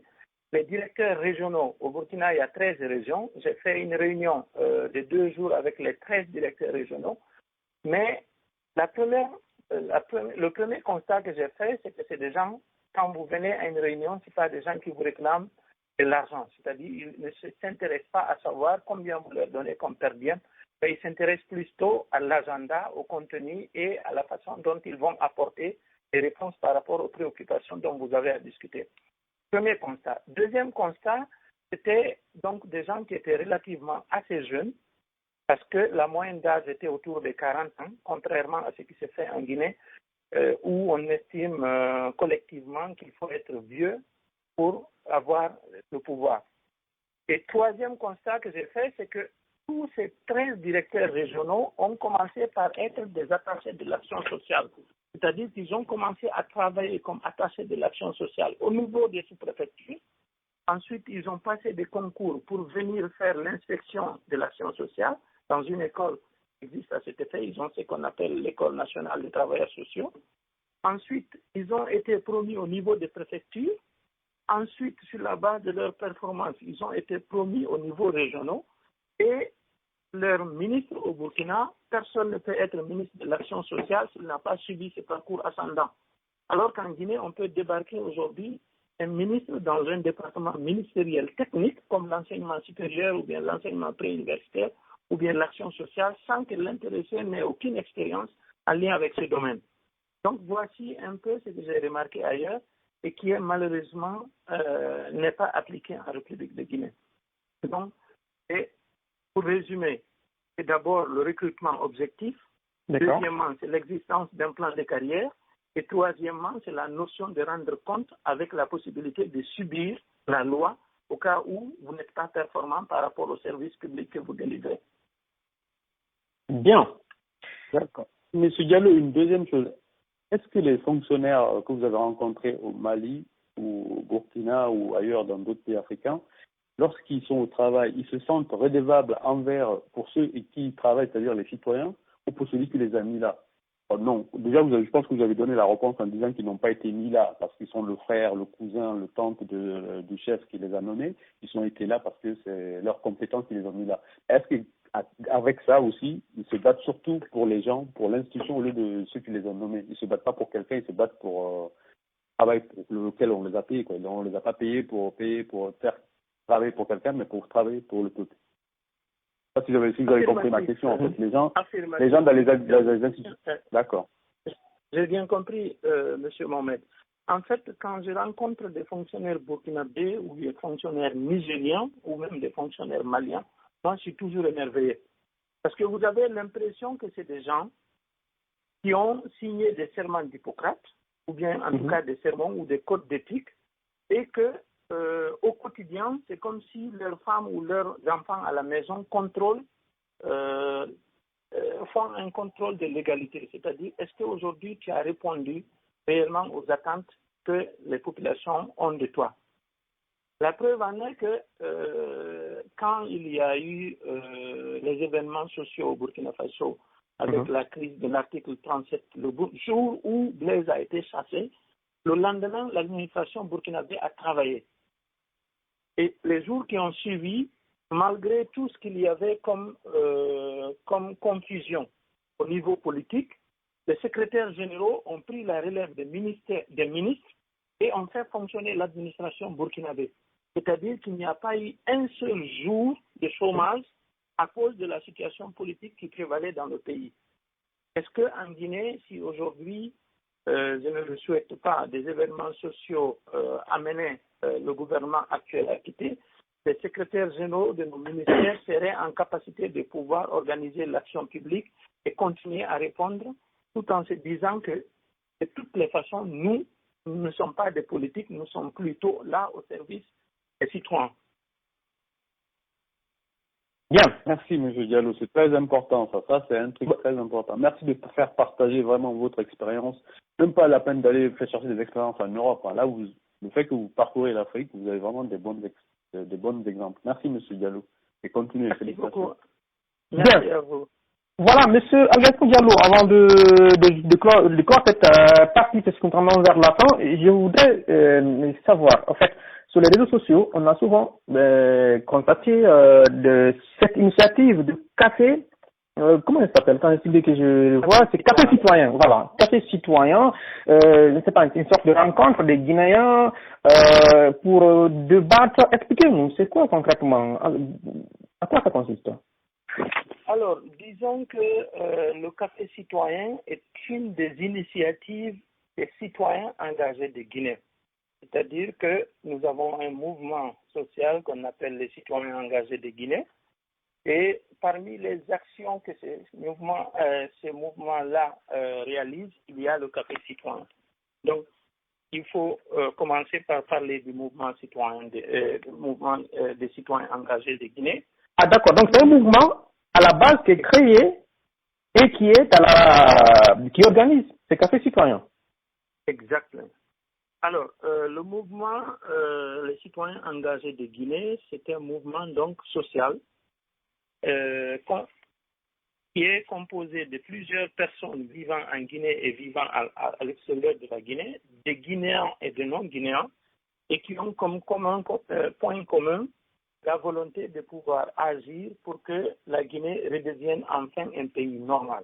Les directeurs régionaux, au Burkina, il y a 13 régions. J'ai fait une réunion de 2 jours avec les 13 directeurs régionaux. Mais le premier constat que j'ai fait, c'est que c'est des gens, quand vous venez à une réunion, ce pas des gens qui vous réclament de l'argent. C'est-à-dire ils ne s'intéressent pas à savoir combien vous leur donnez comme per diem, mais ils s'intéressent plutôt à l'agenda, au contenu et à la façon dont ils vont apporter des réponses par rapport aux préoccupations dont vous avez à discuter. Premier constat. Deuxième constat, c'était donc des gens qui étaient relativement assez jeunes, parce que la moyenne d'âge était autour de 40 ans, contrairement à ce qui se fait en Guinée, où on estime collectivement qu'il faut être vieux pour avoir le pouvoir. Et troisième constat que j'ai fait, c'est que tous ces 13 directeurs régionaux ont commencé par être des attachés de l'action sociale. C'est-à-dire qu'ils ont commencé à travailler comme attachés de l'action sociale au niveau des sous-préfectures. Ensuite, ils ont passé des concours pour venir faire l'inspection de l'action sociale dans une école qui existe à cet effet. Ils ont ce qu'on appelle l'École nationale des travailleurs sociaux. Ensuite, ils ont été promus au niveau des préfectures. Ensuite, sur la base de leur performance, ils ont été promus au niveau régional. Et leur ministre au Burkina, personne ne peut être ministre de l'action sociale s'il n'a pas suivi ce parcours ascendant. Alors qu'en Guinée, on peut débarquer aujourd'hui un ministre dans un département ministériel technique, comme l'enseignement supérieur ou bien l'enseignement préuniversitaire, ou bien l'action sociale sans que l'intéressé n'ait aucune expérience en lien avec ce domaine. Donc voici un peu ce que j'ai remarqué ailleurs et qui est malheureusement n'est pas appliqué en République de Guinée. Donc, et pour résumer, c'est d'abord le recrutement objectif. D'accord. Deuxièmement, c'est l'existence d'un plan de carrière. Et troisièmement, c'est la notion de rendre compte avec la possibilité de subir la loi au cas où vous n'êtes pas performant par rapport au service public que vous délivrez. Bien. D'accord. Monsieur Diallo, une deuxième chose. Est-ce que les fonctionnaires que vous avez rencontrés au Mali ou au Burkina ou ailleurs dans d'autres pays africains, lorsqu'ils sont au travail, ils se sentent redevables envers pour ceux qui travaillent, c'est-à-dire les citoyens, ou pour celui qui les a mis là? Non. Déjà, je pense que vous avez donné la réponse en disant qu'ils n'ont pas été mis là parce qu'ils sont le frère, le cousin, le tante du chef qui les a nommés. Ils ont été là parce que c'est leurs compétences qui les ont mis là. Est-ce qu'avec ça aussi, ils se battent surtout pour les gens, pour l'institution au lieu de ceux qui les ont nommés? Ils se battent pas pour quelqu'un, ils se battent pour travail pour lequel on les a payés, quoi. On les a pas payés pour faire travailler pour quelqu'un, mais pour travailler pour le peuple. Je sais pas si vous avez compris ma question. En fait, les gens dans les institutions. D'accord. J'ai bien compris, Monsieur Mohamed. En fait, quand je rencontre des fonctionnaires burkinabés ou des fonctionnaires nigériens ou même des fonctionnaires maliens, moi, je suis toujours émerveillé. Parce que vous avez l'impression que c'est des gens qui ont signé des serments d'Hippocrate, ou bien en tout cas des sermons ou des codes d'éthique, et que au quotidien, c'est comme si leurs femmes ou leurs enfants à la maison font un contrôle de l'égalité. C'est-à-dire, est-ce qu'aujourd'hui tu as répondu réellement aux attentes que les populations ont de toi? La preuve en est que quand il y a eu les événements sociaux au Burkina Faso, avec la crise de l'article 37, le jour où Blaise a été chassé, le lendemain, l'administration burkinabé a travaillé. Et les jours qui ont suivi, malgré tout ce qu'il y avait comme confusion au niveau politique, les secrétaires généraux ont pris la relève des ministres et ont fait fonctionner l'administration burkinabé. C'est-à-dire qu'il n'y a pas eu un seul jour de chômage à cause de la situation politique qui prévalait dans le pays. Est-ce qu'en Guinée, si aujourd'hui, je ne le souhaite pas, des événements sociaux amenaient le gouvernement actuel à quitter, les secrétaires généraux de nos ministères seraient en capacité de pouvoir organiser l'action publique et continuer à répondre, tout en se disant que de toutes les façons, nous ne sommes pas des politiques, nous sommes plutôt là au service des citoyens. Bien, merci M. Diallo, c'est très important ça c'est un truc très important. Merci de faire partager vraiment votre expérience. Même pas la peine d'aller faire chercher des expériences en Europe. Là, le fait que vous parcourez l'Afrique, vous avez vraiment des bons exemples. Merci M. Diallo et continuez. Merci félicitations. beaucoup. Merci à vous. Voilà, Monsieur Alberto Diallo, avant de clore cette partie, parce qu'on tendance vers la fin, je voudrais savoir, en fait, sur les réseaux sociaux, on a souvent constaté de cette initiative de café, comment elle s'appelle? Quand je dis que je vois, c'est café citoyen, voilà, café citoyen, je ne sais pas, une sorte de rencontre des Guinéens pour débattre. Expliquez-nous, c'est quoi concrètement? À quoi ça consiste? Alors, disons que le café citoyen est une des initiatives des citoyens engagés de Guinée. C'est-à-dire que nous avons un mouvement social qu'on appelle les citoyens engagés de Guinée. Et parmi les actions que ces mouvements-là réalisent, il y a le café citoyen. Donc, il faut commencer par parler du mouvement citoyen, des citoyens engagés de Guinée. Ah d'accord, donc c'est un mouvement à la base qui est créé et qui organise ces cafés citoyens. Exactement. Alors, le mouvement les citoyens engagés de Guinée, c'est un mouvement donc social qui est composé de plusieurs personnes vivant en Guinée et vivant à l'extérieur de la Guinée, des Guinéens et des non-Guinéens, et qui ont comme point commun la volonté de pouvoir agir pour que la Guinée redevienne enfin un pays normal.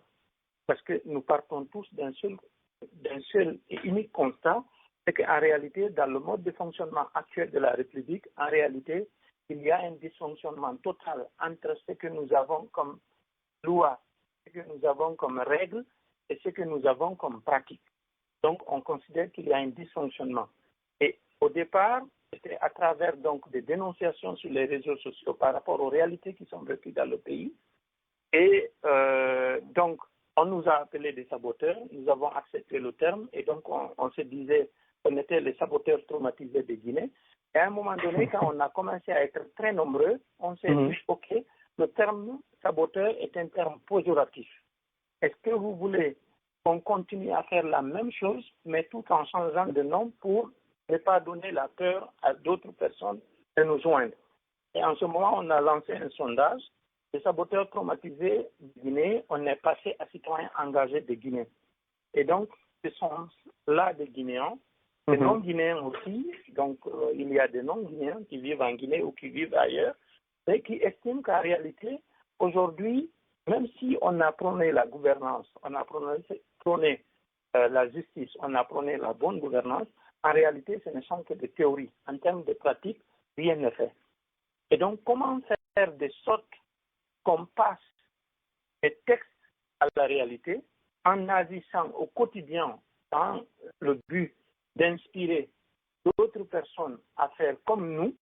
Parce que nous partons tous d'un seul et unique constat, c'est qu'en réalité, dans le mode de fonctionnement actuel de la République, en réalité, qu'il y a un dysfonctionnement total entre ce que nous avons comme loi, ce que nous avons comme règle et ce que nous avons comme pratique. Donc, on considère qu'il y a un dysfonctionnement. Et au départ, c'était à travers donc des dénonciations sur les réseaux sociaux par rapport aux réalités qui sont vécues dans le pays. Et donc, on nous a appelés des saboteurs, nous avons accepté le terme, et donc on se disait qu'on était les saboteurs traumatisés de Guinée. Et à un moment donné, quand on a commencé à être très nombreux, on s'est dit, OK, le terme saboteur est un terme péjoratif. Est-ce que vous voulez qu'on continue à faire la même chose, mais tout en changeant de nom pour ne pas donner la peur à d'autres personnes de nous joindre? Et en ce moment, on a lancé un sondage. Les saboteurs traumatisés de Guinée, on est passé à citoyens engagés de Guinée. Et donc, ce sont là des Guinéens, des non-Guinéens aussi. Donc, il y a des non-Guinéens qui vivent en Guinée ou qui vivent ailleurs, et qui estiment qu'en réalité, aujourd'hui, même si on a prôné la gouvernance, on a prôné la justice, on a prôné la bonne gouvernance, en réalité, ce ne sont que des théories. En termes de pratique, rien n'est fait. Et donc, comment faire de sorte qu'on passe des textes à la réalité en agissant au quotidien dans le but d'inspirer d'autres personnes à faire comme nous,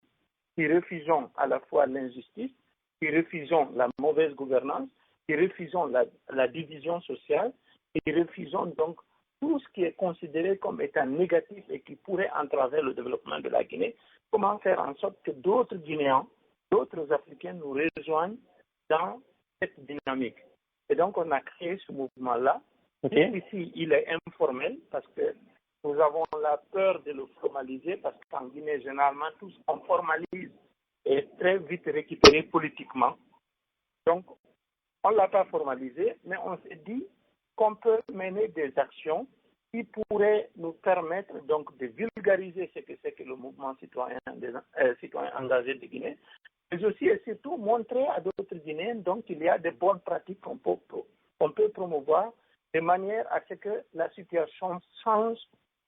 qui refusons à la fois l'injustice, qui refusons la mauvaise gouvernance, qui refusons la division sociale, qui refusons donc tout ce qui est considéré comme étant négatif et qui pourrait entraver le développement de la Guinée. Comment faire en sorte que d'autres Guinéens, d'autres Africains nous rejoignent dans cette dynamique. Et donc, on a créé ce mouvement-là. Ici, il est informel parce que nous avons la peur de le formaliser parce qu'en Guinée, généralement, tout ce qu'on formalise est très vite récupéré politiquement. Donc, on ne l'a pas formalisé, mais on s'est dit qu'on peut mener des actions qui pourraient nous permettre donc de vulgariser ce que c'est que le mouvement citoyen engagé de Guinée, mais aussi et surtout montrer à d'autres Guinéens donc qu'il y a des bonnes pratiques qu'on peut promouvoir de manière à ce que la situation change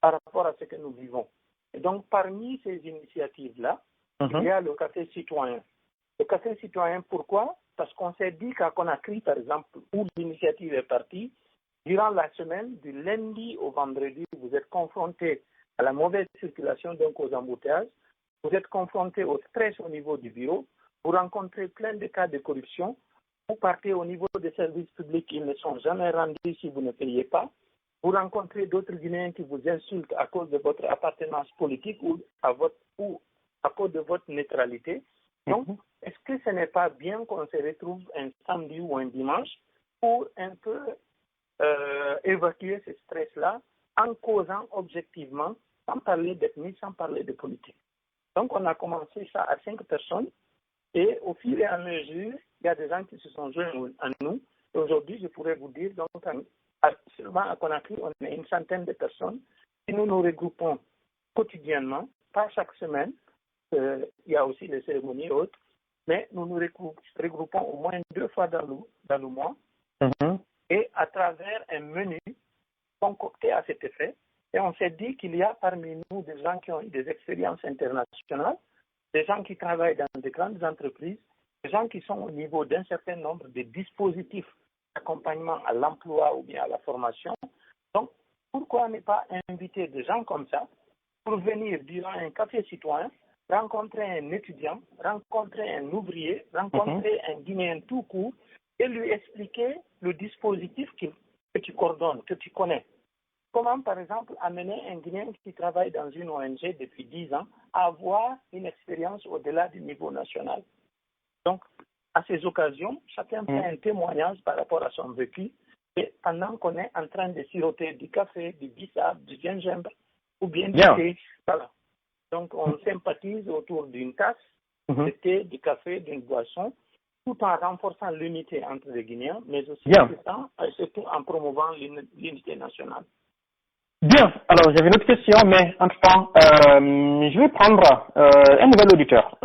par rapport à ce que nous vivons. Et donc, parmi ces initiatives-là, il y a le café citoyen. Le café citoyen, pourquoi? Parce qu'on s'est dit qu'à Conakry, par exemple, où l'initiative est partie, durant la semaine, du lundi au vendredi, vous êtes confrontés à la mauvaise circulation, donc aux embouteillages. Vous êtes confrontés au stress au niveau du bureau. Vous rencontrez plein de cas de corruption. Vous partez au niveau des services publics, ils ne sont jamais rendus si vous ne payez pas. Vous rencontrez d'autres Guinéens qui vous insultent à cause de votre appartenance politique ou à cause de votre neutralité. Donc, est-ce que ce n'est pas bien qu'on se retrouve un samedi ou un dimanche pour un peu évacuer ce stress-là en causant objectivement, sans parler d'ethnie, sans parler de politique? Donc, on a commencé ça à 5 personnes et au fur et à mesure, il y a des gens qui se sont joints à nous. Et aujourd'hui, je pourrais vous dire, donc, seulement à Conakry, on est une centaine de personnes et nous nous regroupons quotidiennement, pas chaque semaine. Il y a aussi les cérémonies et autres, mais nous nous regroupons au moins 2 fois dans le mois et à travers un menu concocté à cet effet. Et on s'est dit qu'il y a parmi nous des gens qui ont eu des expériences internationales, des gens qui travaillent dans de grandes entreprises, des gens qui sont au niveau d'un certain nombre de dispositifs d'accompagnement à l'emploi ou bien à la formation. Donc, pourquoi ne pas inviter des gens comme ça pour venir durant un café citoyen, rencontrer un étudiant, rencontrer un ouvrier, rencontrer un Guinéen tout court et lui expliquer le dispositif que tu coordonnes, que tu connais. Comment, par exemple, amener un Guinéen qui travaille dans une ONG depuis 10 ans à avoir une expérience au-delà du niveau national? Donc, à ces occasions, chacun fait un témoignage par rapport à son vécu et pendant qu'on est en train de siroter du café, du bissap, du gingembre ou bien du thé. Voilà. Donc, on sympathise autour d'une tasse de thé, du café, d'une boisson, tout en renforçant l'unité entre les Guinéens, mais aussi surtout en promouvant l'unité nationale. Bien, alors j'avais une autre question, mais entre-temps, je vais prendre un nouvel auditeur.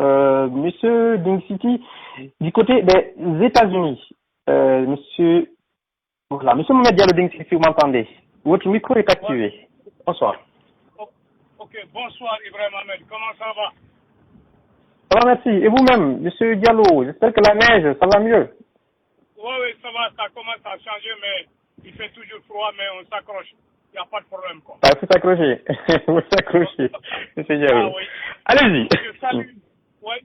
Monsieur Dingsiti, du côté des États-Unis, Monsieur Mohamed Diallo Dingsiti, vous m'entendez? Votre micro est activé. Bonsoir. Ok, bonsoir Ibrahim Ahmed, comment ça va? Ça va, merci. Et vous-même, monsieur Diallo, j'espère que la neige, ça va mieux. Oui, ça va, ça commence à changer, mais il fait toujours froid, mais on s'accroche. Il n'y a pas de problème, quoi. Il faut s'accrocher. Il faut s'accrocher, monsieur Diallo. Ah oui. Allez-y.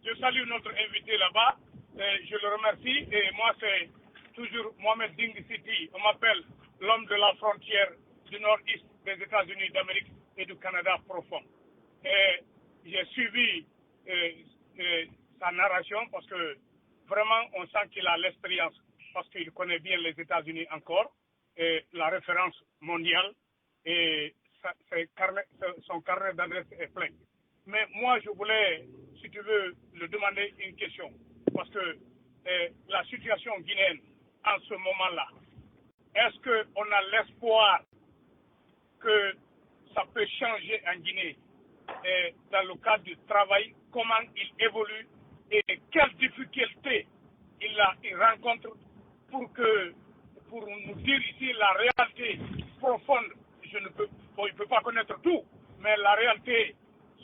Je salue notre invité là-bas. Je le remercie. Et moi, c'est toujours Mohamed Ding City. On m'appelle l'homme de la frontière du nord-est des États-Unis d'Amérique et du Canada profond. Et j'ai suivi sa narration parce que vraiment, on sent qu'il a l'expérience parce qu'il connaît bien les États-Unis encore, et la référence mondiale, et son carnet d'adresse est plein. Mais moi, je voulais, si tu veux, le demander une question, parce que la situation guinéenne en ce moment-là, est-ce qu'on a l'espoir que ça peut changer en Guinée dans le cadre du travail, comment il évolue et quelles difficultés il rencontre pour nous dire ici la réalité profonde. Il ne peut pas connaître tout, mais la réalité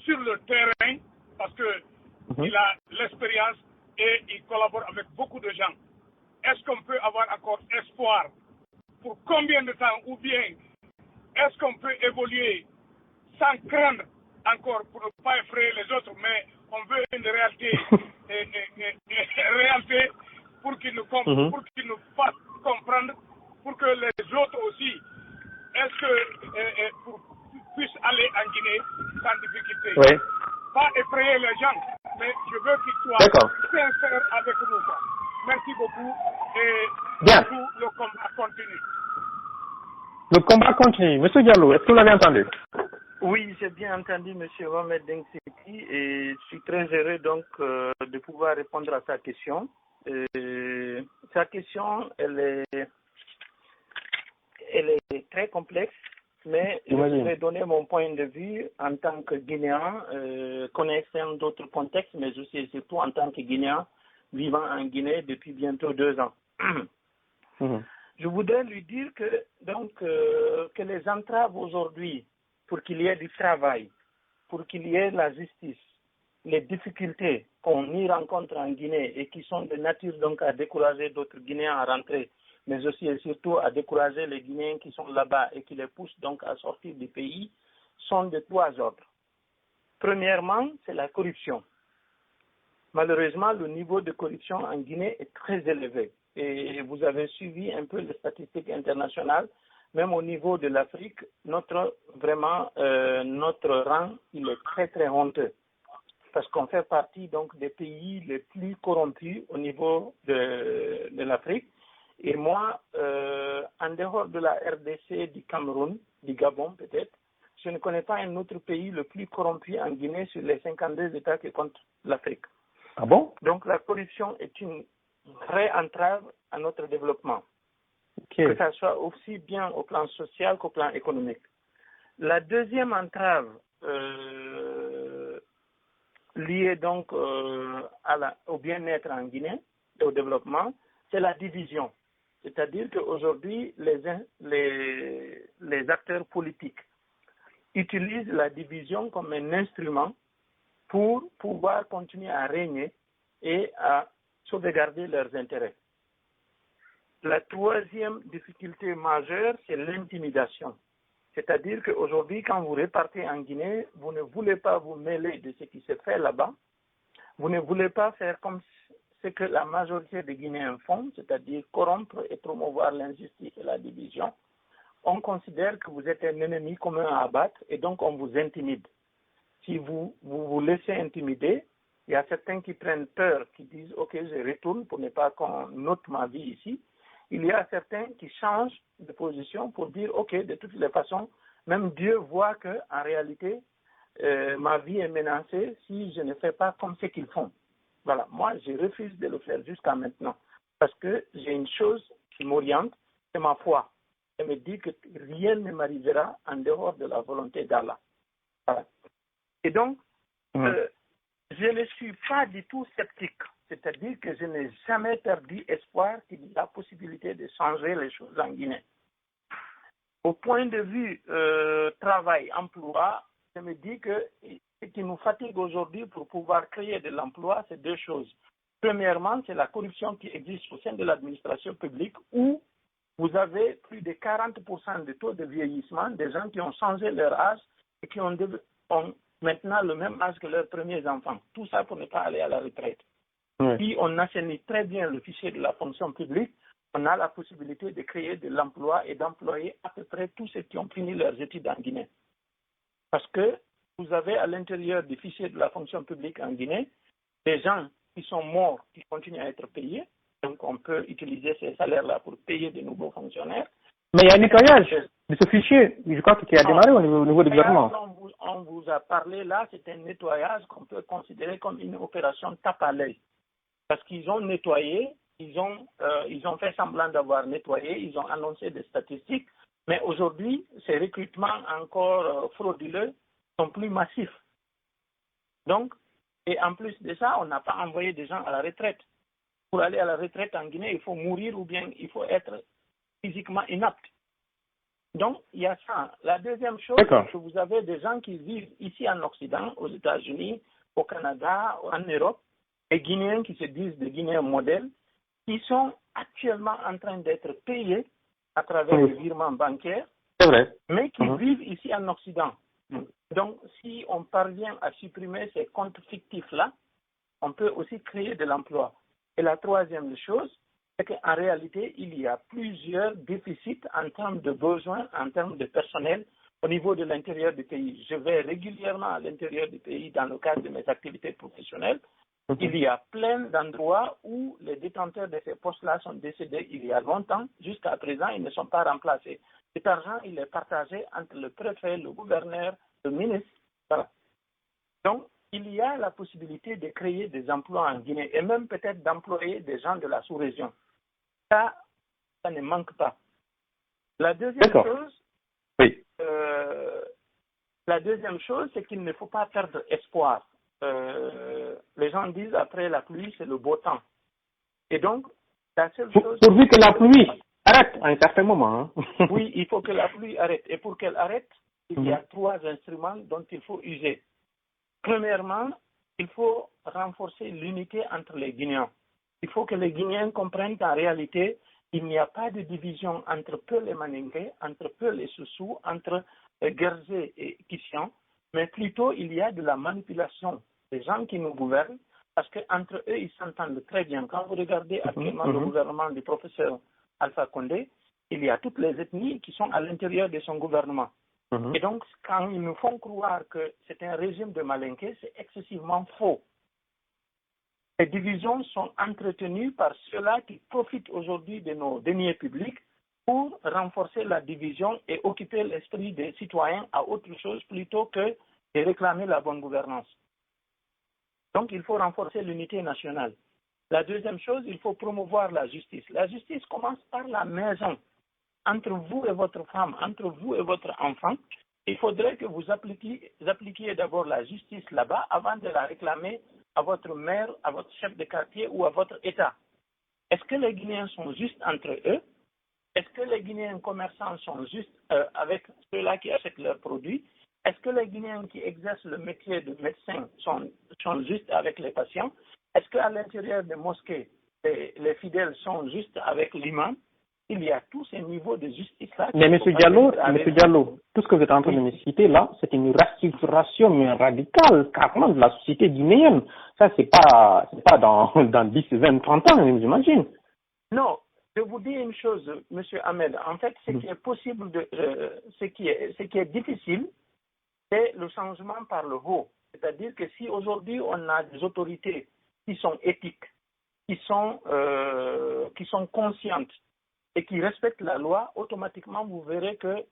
sur le terrain, parce que il a l'expérience et il collabore avec beaucoup de gens. Est-ce qu'on peut avoir encore espoir? Pour combien de temps? Ou bien est-ce qu'on peut évoluer sans craindre encore pour ne pas effrayer les autres, mais on veut une réalité, réalité pour qu'ils nous fassent comprendre, pour que les autres aussi, est-ce que puissent aller en Guinée sans difficulté. Oui. Pas effrayer les gens, mais je veux qu'ils soient sincères avec nous. Quoi. Merci beaucoup et Bien. le combat continue. Le combat continue. Monsieur Diallo, est-ce que vous l'avez entendu? Oui, j'ai bien entendu M. Mohamed Dengseki et je suis très heureux donc de pouvoir répondre à sa question. Sa question, elle est très complexe, mais je vais donner mon point de vue en tant que Guinéen, connaissant d'autres contextes, mais aussi et surtout en tant que Guinéen vivant en Guinée depuis bientôt 2 ans. Je voudrais lui dire que les entraves aujourd'hui pour qu'il y ait du travail, pour qu'il y ait la justice, les difficultés qu'on y rencontre en Guinée et qui sont de nature donc à décourager d'autres Guinéens à rentrer, mais aussi et surtout à décourager les Guinéens qui sont là-bas et qui les poussent donc à sortir du pays, sont de 3 ordres. Premièrement, c'est la corruption. Malheureusement, le niveau de corruption en Guinée est très élevé. Et vous avez suivi un peu les statistiques internationales. Même au niveau de l'Afrique, notre rang, il est très très honteux. Parce qu'on fait partie donc des pays les plus corrompus au niveau de l'Afrique. Et moi, en dehors de la RDC, du Cameroun, du Gabon peut-être, je ne connais pas un autre pays le plus corrompu en Guinée sur les 52 États que compte l'Afrique. Ah bon? Donc la corruption est une vraie entrave à notre développement. Okay. Que ça soit aussi bien au plan social qu'au plan économique. La deuxième entrave liée donc au bien-être en Guinée et au développement, c'est la division. C'est-à-dire qu'aujourd'hui, les acteurs politiques utilisent la division comme un instrument pour pouvoir continuer à régner et à sauvegarder leurs intérêts. La troisième difficulté majeure, c'est l'intimidation. C'est-à-dire qu'aujourd'hui, quand vous repartez en Guinée, vous ne voulez pas vous mêler de ce qui se fait là-bas. Vous ne voulez pas faire comme ce que la majorité des Guinéens font, c'est-à-dire corrompre et promouvoir l'injustice et la division. On considère que vous êtes un ennemi commun à abattre et donc on vous intimide. Si vous vous laissez intimider, il y a certains qui prennent peur, qui disent « Ok, je retourne pour ne pas qu'on note ma vie ici ». Il y a certains qui changent de position pour dire « Ok, de toutes les façons, même Dieu voit qu'en réalité, ma vie est menacée si je ne fais pas comme ce qu'ils font ». Voilà, moi, je refuse de le faire jusqu'à maintenant parce que j'ai une chose qui m'oriente, c'est ma foi. Elle me dit que rien ne m'arrivera en dehors de la volonté d'Allah. Voilà. Et donc, je ne suis pas du tout sceptique. C'est-à-dire que je n'ai jamais perdu espoir qu'il y a la possibilité de changer les choses en Guinée. Au point de vue travail, emploi, je me dis que ce qui nous fatigue aujourd'hui pour pouvoir créer de l'emploi, c'est deux choses. Premièrement, c'est la corruption qui existe au sein de l'administration publique où vous avez plus de 40% de taux de vieillissement des gens qui ont changé leur âge et qui ont maintenant le même âge que leurs premiers enfants. Tout ça pour ne pas aller à la retraite. Oui. Si on assainit très bien le fichier de la fonction publique, on a la possibilité de créer de l'emploi et d'employer à peu près tous ceux qui ont fini leurs études en Guinée. Parce que vous avez à l'intérieur du fichier de la fonction publique en Guinée des gens qui sont morts, qui continuent à être payés. Donc on peut utiliser ces salaires-là pour payer de nouveaux fonctionnaires. Mais il y a un nettoyage de ce fichier, je crois, qui a démarré au niveau du gouvernement. On vous a parlé là, c'est un nettoyage qu'on peut considérer comme une opération tape à l'œil. Parce qu'ils ont nettoyé, ils ont fait semblant d'avoir nettoyé, ils ont annoncé des statistiques, mais aujourd'hui, ces recrutements encore frauduleux sont plus massifs. Donc, et en plus de ça, on n'a pas envoyé des gens à la retraite. Pour aller à la retraite en Guinée, il faut mourir ou bien il faut être physiquement inapte. Donc, il y a ça. La deuxième chose, c'est que vous avez des gens qui vivent ici en Occident, aux États-Unis, au Canada, en Europe, et Guinéens qui se disent des Guinéens modèles, qui sont actuellement en train d'être payés à travers les virements bancaires, mais qui vivent ici en Occident. Donc, si on parvient à supprimer ces comptes fictifs-là, on peut aussi créer de l'emploi. Et la troisième chose, c'est qu'en réalité, il y a plusieurs déficits en termes de besoins, en termes de personnel au niveau de l'intérieur du pays. Je vais régulièrement à l'intérieur du pays dans le cadre de mes activités professionnelles. Il y a plein d'endroits où les détenteurs de ces postes-là sont décédés il y a longtemps. Jusqu'à présent, ils ne sont pas remplacés. Cet argent, il est partagé entre le préfet, le gouverneur, le ministre. Voilà. Donc, il y a la possibilité de créer des emplois en Guinée et même peut-être d'employer des gens de la sous-région. Ça ne manque pas. La deuxième chose, c'est qu'il ne faut pas perdre espoir. Les gens disent après la pluie, c'est le beau temps. Et donc, la seule chose... Pourvu que la pluie arrête à un certain moment. Hein. Oui, il faut que la pluie arrête. Et pour qu'elle arrête, il y a trois instruments dont il faut user. Premièrement, il faut renforcer l'unité entre les Guinéens. Il faut que les Guinéens comprennent qu'en réalité, il n'y a pas de division entre Peul et Maninké, entre Peul et Soussou, entre Guerzé et Kissian, mais plutôt il y a de la manipulation des gens qui nous gouvernent, parce qu'entre eux, ils s'entendent très bien. Quand vous regardez actuellement le gouvernement du professeur Alpha Condé, il y a toutes les ethnies qui sont à l'intérieur de son gouvernement. Et donc, quand ils nous font croire que c'est un régime de Malinké, c'est excessivement faux. Ces divisions sont entretenues par ceux-là qui profitent aujourd'hui de nos deniers publics pour renforcer la division et occuper l'esprit des citoyens à autre chose plutôt que de réclamer la bonne gouvernance. Donc, il faut renforcer l'unité nationale. La deuxième chose, il faut promouvoir la justice. La justice commence par la maison. Entre vous et votre femme, entre vous et votre enfant, il faudrait que vous appliquiez d'abord la justice là-bas avant de la réclamer à votre maire, à votre chef de quartier ou à votre État. Est-ce que les Guinéens sont justes entre eux? Est-ce que les Guinéens commerçants sont justes avec ceux-là qui achètent leurs produits? Est-ce que les Guinéens qui exercent le métier de médecin sont justes avec les patients? Est-ce qu'à l'intérieur des mosquées, les fidèles sont justes avec l'imam? Il y a tous ces niveaux de justice-là. Mais M. Diallo, tout ce que vous êtes en train de me citer là, c'est une restructuration radicale, carrément, de la société guinéenne. Ça, c'est pas dans 10, 20, 30 ans, j'imagine. Non, je vous dis une chose, M. Ahmed. En fait, ce qui est possible, ce qui est difficile, c'est le changement par le haut. C'est-à-dire que si aujourd'hui on a des autorités qui sont éthiques, qui sont conscientes, et qui respectent la loi, automatiquement, vous verrez que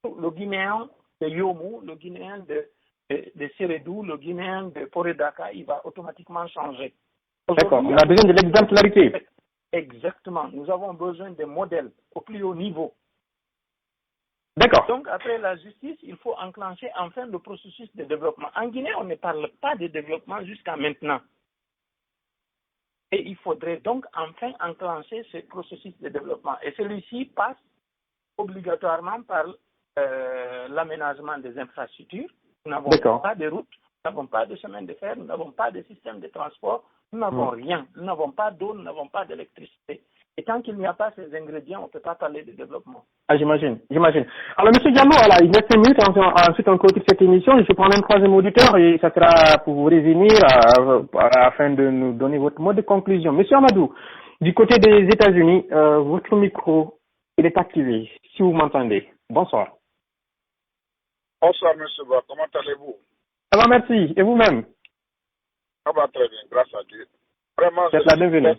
le Guinéen de Yomou, le Guinéen de Sérédou, le Guinéen de Poredaka, il va automatiquement changer. D'accord, on a besoin de l'exemplarité. Exactement, nous avons besoin de modèles au plus haut niveau. D'accord. Donc, après la justice, il faut enclencher enfin le processus de développement. En Guinée, on ne parle pas de développement jusqu'à maintenant. Et il faudrait donc enfin enclencher ce processus de développement. Et celui-ci passe obligatoirement par l'aménagement des infrastructures. Nous n'avons pas de routes, Nous n'avons pas de chemin de fer, nous n'avons pas de système de transport, nous n'avons rien. Nous n'avons pas d'eau, nous n'avons pas d'électricité. Et tant qu'il n'y a pas ces ingrédients, on ne peut pas parler de développement. Ah, j'imagine. Alors, M. Diallo, voilà, il reste 5 minutes, ensuite on clôture cette émission. Je prends un troisième auditeur et ça sera pour vous réunir afin de nous donner votre mot de conclusion. M. Amadou, du côté des États-Unis, votre micro, il est activé, si vous m'entendez. Bonsoir. Bonsoir, M. Ba. Comment allez-vous? Ça va, merci. Et vous-même? Ça va très bien, grâce à Dieu. Vraiment, c'est la bienvenue.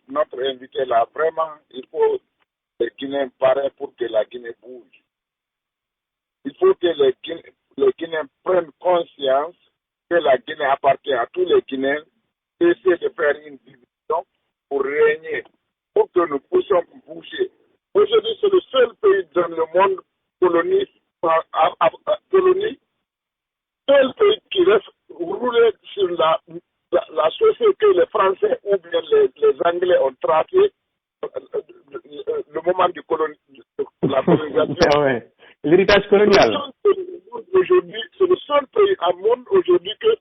Notre invité là, vraiment, il faut que les Guinéens parlent pour que la Guinée bouge. Il faut que les Guinéens prennent conscience que la Guinée appartient à tous les Guinéens et essayer de faire une division pour régner, pour que nous puissions bouger. Aujourd'hui, c'est le seul pays dans le monde colonie, seul pays qui reste roulé sur la société que les Français ou bien les Anglais ont tracé le moment de la colonisation. Ouais. L'héritage colonial. Aujourd'hui, c'est le seul pays au monde aujourd'hui que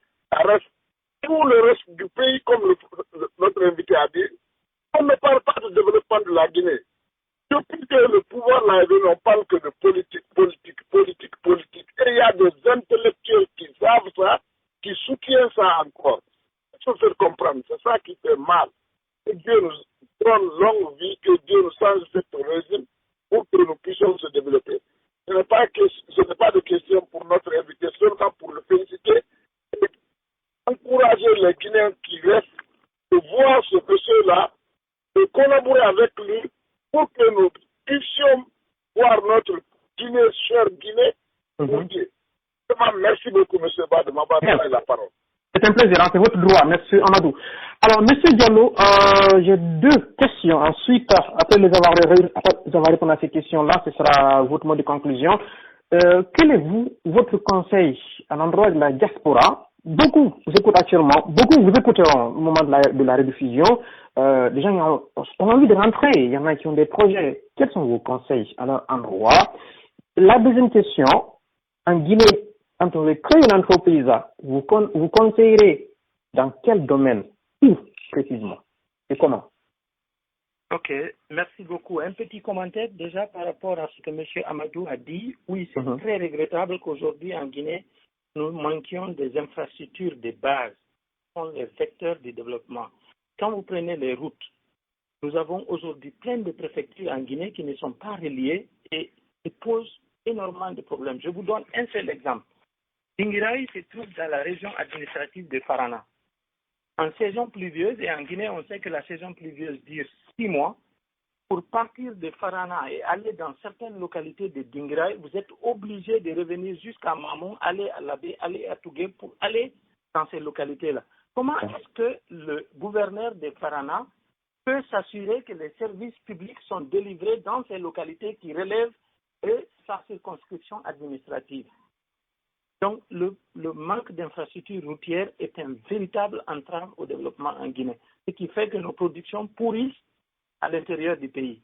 tout le reste du pays, comme notre invité a dit, on ne parle pas de développement de la Guinée. Depuis que le pouvoir l'a aidé, on parle que de politique. Et il y a des intellectuels qui savent ça, qui soutiennent ça encore. Il faut faire comprendre, c'est ça qui fait mal. Que Dieu nous donne longue vie, que Dieu nous change cette régime pour que nous puissions se développer. Ce n'est pas de question pour notre invité, seulement pour le féliciter et encourager les Guinéens qui restent de voir ce monsieur-là, de collaborer avec lui pour que nous puissions voir notre Guinée, chère Guinée, pour Dieu. Merci beaucoup, M. Ba, de m'avoir donné la parole. C'est un plaisir, c'est votre droit, M. Amadou. Alors, M. Diallo, j'ai 2 questions. Ensuite, après les avoir répondu à ces questions-là, ce sera votre mot de conclusion. Quel est votre conseil à l'endroit de la diaspora? Beaucoup vous écoutent actuellement, beaucoup vous écouteront au moment de la rediffusion. Les gens ont envie de rentrer, il y en a qui ont des projets. Quels sont vos conseils à leur endroit? La deuxième question, en Guinée, quand on veut créer une entreprise, vous conseillerez dans quel domaine? Où précisément? Et comment? Ok, merci beaucoup. Un petit commentaire déjà par rapport à ce que M. Amadou a dit. Oui, c'est très regrettable qu'aujourd'hui en Guinée, nous manquions des infrastructures de base, qui sont les vecteurs du développement. Quand vous prenez les routes, nous avons aujourd'hui plein de préfectures en Guinée qui ne sont pas reliées et qui posent énormément de problèmes. Je vous donne un seul exemple. Dinguiraï se trouve dans la région administrative de Farana. En saison pluvieuse, et en Guinée, on sait que la saison pluvieuse dure 6 mois, pour partir de Farana et aller dans certaines localités de Dinguiraï, vous êtes obligé de revenir jusqu'à Mamon, aller à Labé, aller à Tougué pour aller dans ces localités-là. Comment est-ce que le gouverneur de Farana peut s'assurer que les services publics sont délivrés dans ces localités qui relèvent de sa circonscription administrative? Donc, le manque d'infrastructures routières est un véritable entrave au développement en Guinée, ce qui fait que nos productions pourrissent à l'intérieur du pays.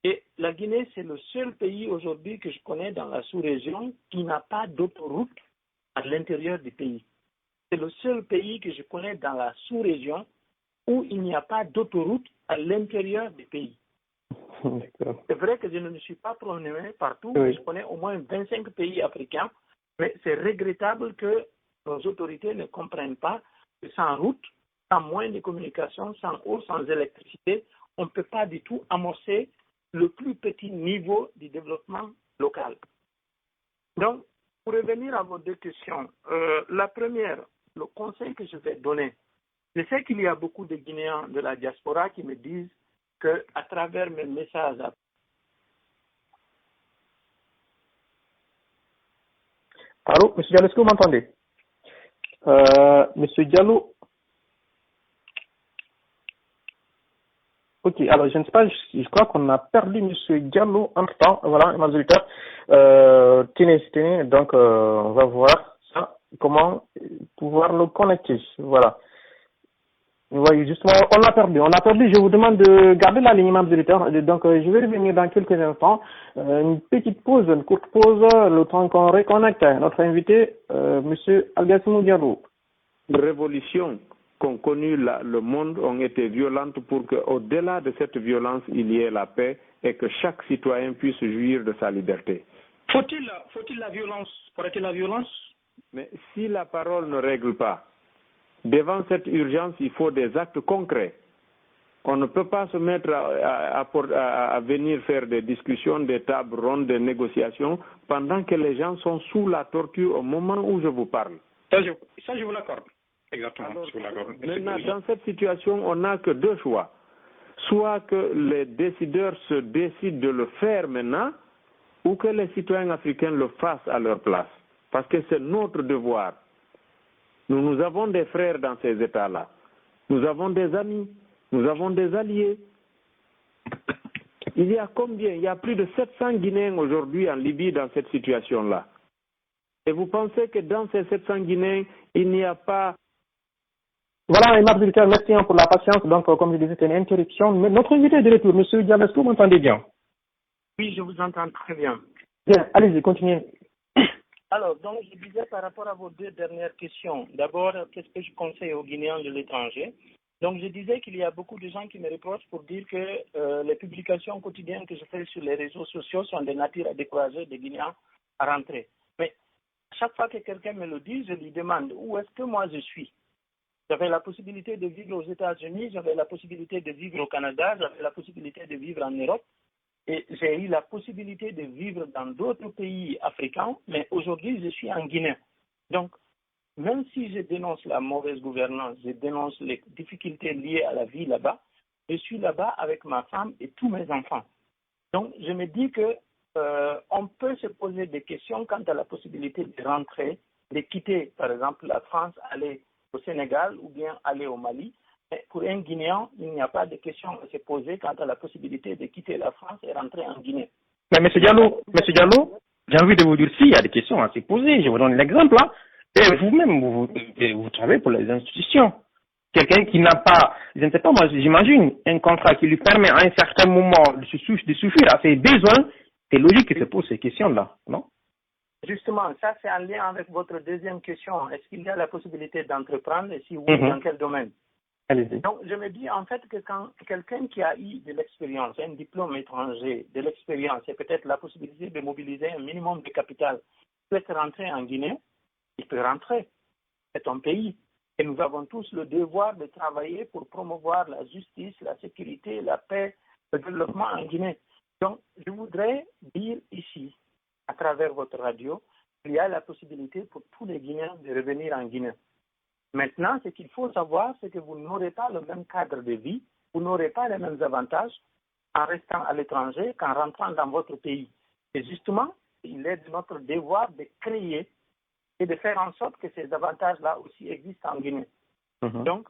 Et la Guinée, c'est le seul pays aujourd'hui que je connais dans la sous-région qui n'a pas d'autoroute à l'intérieur du pays. C'est le seul pays que je connais dans la sous-région où il n'y a pas d'autoroute à l'intérieur du pays. C'est vrai que je ne me suis pas promené partout, mais je connais au moins 25 pays africains. Mais c'est regrettable que nos autorités ne comprennent pas que sans route, sans moyens de communication, sans eau, sans électricité, on ne peut pas du tout amorcer le plus petit niveau du développement local. Donc, pour revenir à vos 2 questions, la première, le conseil que je vais donner, je sais qu'il y a beaucoup de Guinéens de la diaspora qui me disent qu'à travers mes messages, Allô, M. Diallo, est-ce que vous m'entendez? M. Diallo. Ok, alors je ne sais pas, je crois qu'on a perdu M. Diallo entre-temps. Voilà, mes auditeurs. Tenez, donc on va voir ça, comment pouvoir le connecter. Voilà. Oui, justement, on a perdu. Je vous demande de garder l'alignement de l'auditeur. Donc, je vais revenir dans quelques instants. Une petite pause, une courte pause, le temps qu'on reconnecte notre invité, Monsieur Algassimou Diallo. Les révolutions qu'ont connues le monde ont été violentes pour qu'au-delà de cette violence, il y ait la paix et que chaque citoyen puisse jouir de sa liberté. Faut-il la violence? Faudrait-il la violence? Mais si la parole ne règle pas, devant cette urgence, il faut des actes concrets. On ne peut pas se mettre à venir faire des discussions, des tables rondes, des négociations, pendant que les gens sont sous la torture au moment où je vous parle. Ça, je vous l'accorde. Exactement. Alors, je vous l'accorde. maintenant, dans cette situation, on n'a que deux choix. Soit que les décideurs se décident de le faire maintenant, ou que les citoyens africains le fassent à leur place. Parce que c'est notre devoir. Nous avons des frères dans ces États-là. Nous avons des amis. Nous avons des alliés. Il y a combien? Il y a plus de 700 Guinéens aujourd'hui en Libye dans cette situation-là. Et vous pensez que dans ces 700 Guinéens, il n'y a pas... Voilà, merci pour la patience. Donc, comme je disais, c'était une interruption. Mais notre invité est de retour. Monsieur Diallo, est-ce que vous m'entendez bien? Oui, je vous entends très bien. Bien, allez-y, continuez. Alors, donc, je disais par rapport à vos deux dernières questions. D'abord, qu'est-ce que je conseille aux Guinéens de l'étranger? Donc, je disais qu'il y a beaucoup de gens qui me reprochent pour dire que les publications quotidiennes que je fais sur les réseaux sociaux sont de nature à décourager des Guinéens à rentrer. Mais chaque fois que quelqu'un me le dit, je lui demande où est-ce que moi je suis. J'avais la possibilité de vivre aux États-Unis, j'avais la possibilité de vivre au Canada, j'avais la possibilité de vivre en Europe. Et j'ai eu la possibilité de vivre dans d'autres pays africains, mais aujourd'hui, je suis en Guinée. Donc, même si je dénonce la mauvaise gouvernance, je dénonce les difficultés liées à la vie là-bas, je suis là-bas avec ma femme et tous mes enfants. Donc, je me dis que on peut se poser des questions quant à la possibilité de rentrer, de quitter, par exemple, la France, aller au Sénégal ou bien aller au Mali. Mais pour un Guinéen, il n'y a pas de question à se poser quant à la possibilité de quitter la France et rentrer en Guinée. Mais M. Diallo, j'ai envie de vous dire s'il y a des questions à se poser. Je vous donne l'exemple là. Et vous-même, vous travaillez pour les institutions. Quelqu'un qui n'a pas, je ne sais pas, moi j'imagine, un contrat qui lui permet à un certain moment de suffire à ses besoins, c'est logique qu'il se pose ces questions-là, non? Justement, ça c'est en lien avec votre deuxième question. Est-ce qu'il y a la possibilité d'entreprendre et si oui, dans quel domaine? Allez-y. Donc, je me dis en fait que quand quelqu'un qui a eu de l'expérience, un diplôme étranger, de l'expérience et peut-être la possibilité de mobiliser un minimum de capital, peut rentrer en Guinée, il peut rentrer. C'est un pays. Et nous avons tous le devoir de travailler pour promouvoir la justice, la sécurité, la paix, le développement en Guinée. Donc, je voudrais dire ici, à travers votre radio, qu'il y a la possibilité pour tous les Guinéens de revenir en Guinée. Maintenant, ce qu'il faut savoir, c'est que vous n'aurez pas le même cadre de vie, vous n'aurez pas les mêmes avantages en restant à l'étranger qu'en rentrant dans votre pays. Et justement, il est de notre devoir de créer et de faire en sorte que ces avantages-là aussi existent en Guinée. Donc,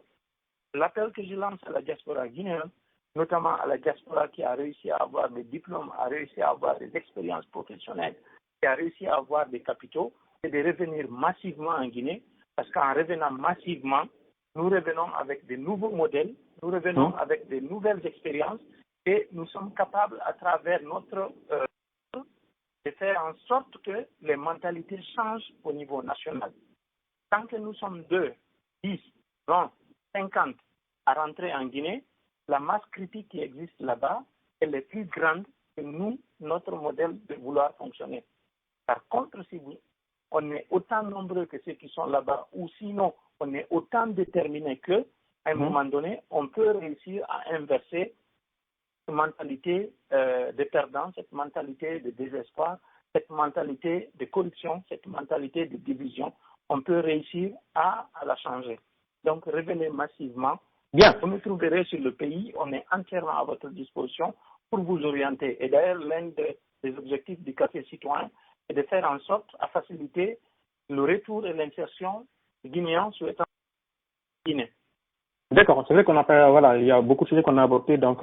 l'appel que je lance à la diaspora guinéenne, notamment à la diaspora qui a réussi à avoir des diplômes, a réussi à avoir des expériences professionnelles, qui a réussi à avoir des capitaux, c'est de revenir massivement en Guinée. Parce qu'en revenant massivement, nous revenons avec de nouveaux modèles, nous revenons avec de nouvelles expériences et nous sommes capables, à travers notre de faire en sorte que les mentalités changent au niveau national. Tant que nous sommes 2, 10, 20, 50 à rentrer en Guinée, la masse critique qui existe là-bas, elle est plus grande que nous, notre modèle de vouloir fonctionner. Par contre, si on est autant nombreux que ceux qui sont là-bas, ou sinon on est autant déterminés qu'à un moment donné, on peut réussir à inverser cette mentalité de perdant, cette mentalité de désespoir, cette mentalité de corruption, cette mentalité de division. On peut réussir à la changer. Donc revenez massivement. Bien. Vous nous trouverez sur le pays, on est entièrement à votre disposition pour vous orienter. Et d'ailleurs, l'un des objectifs du Café Citoyen, et de faire en sorte à faciliter le retour et l'insertion guinéens souhaitant Guinée. D'accord, c'est vrai qu'on a fait, voilà, il y a beaucoup de sujets qu'on a abordés, donc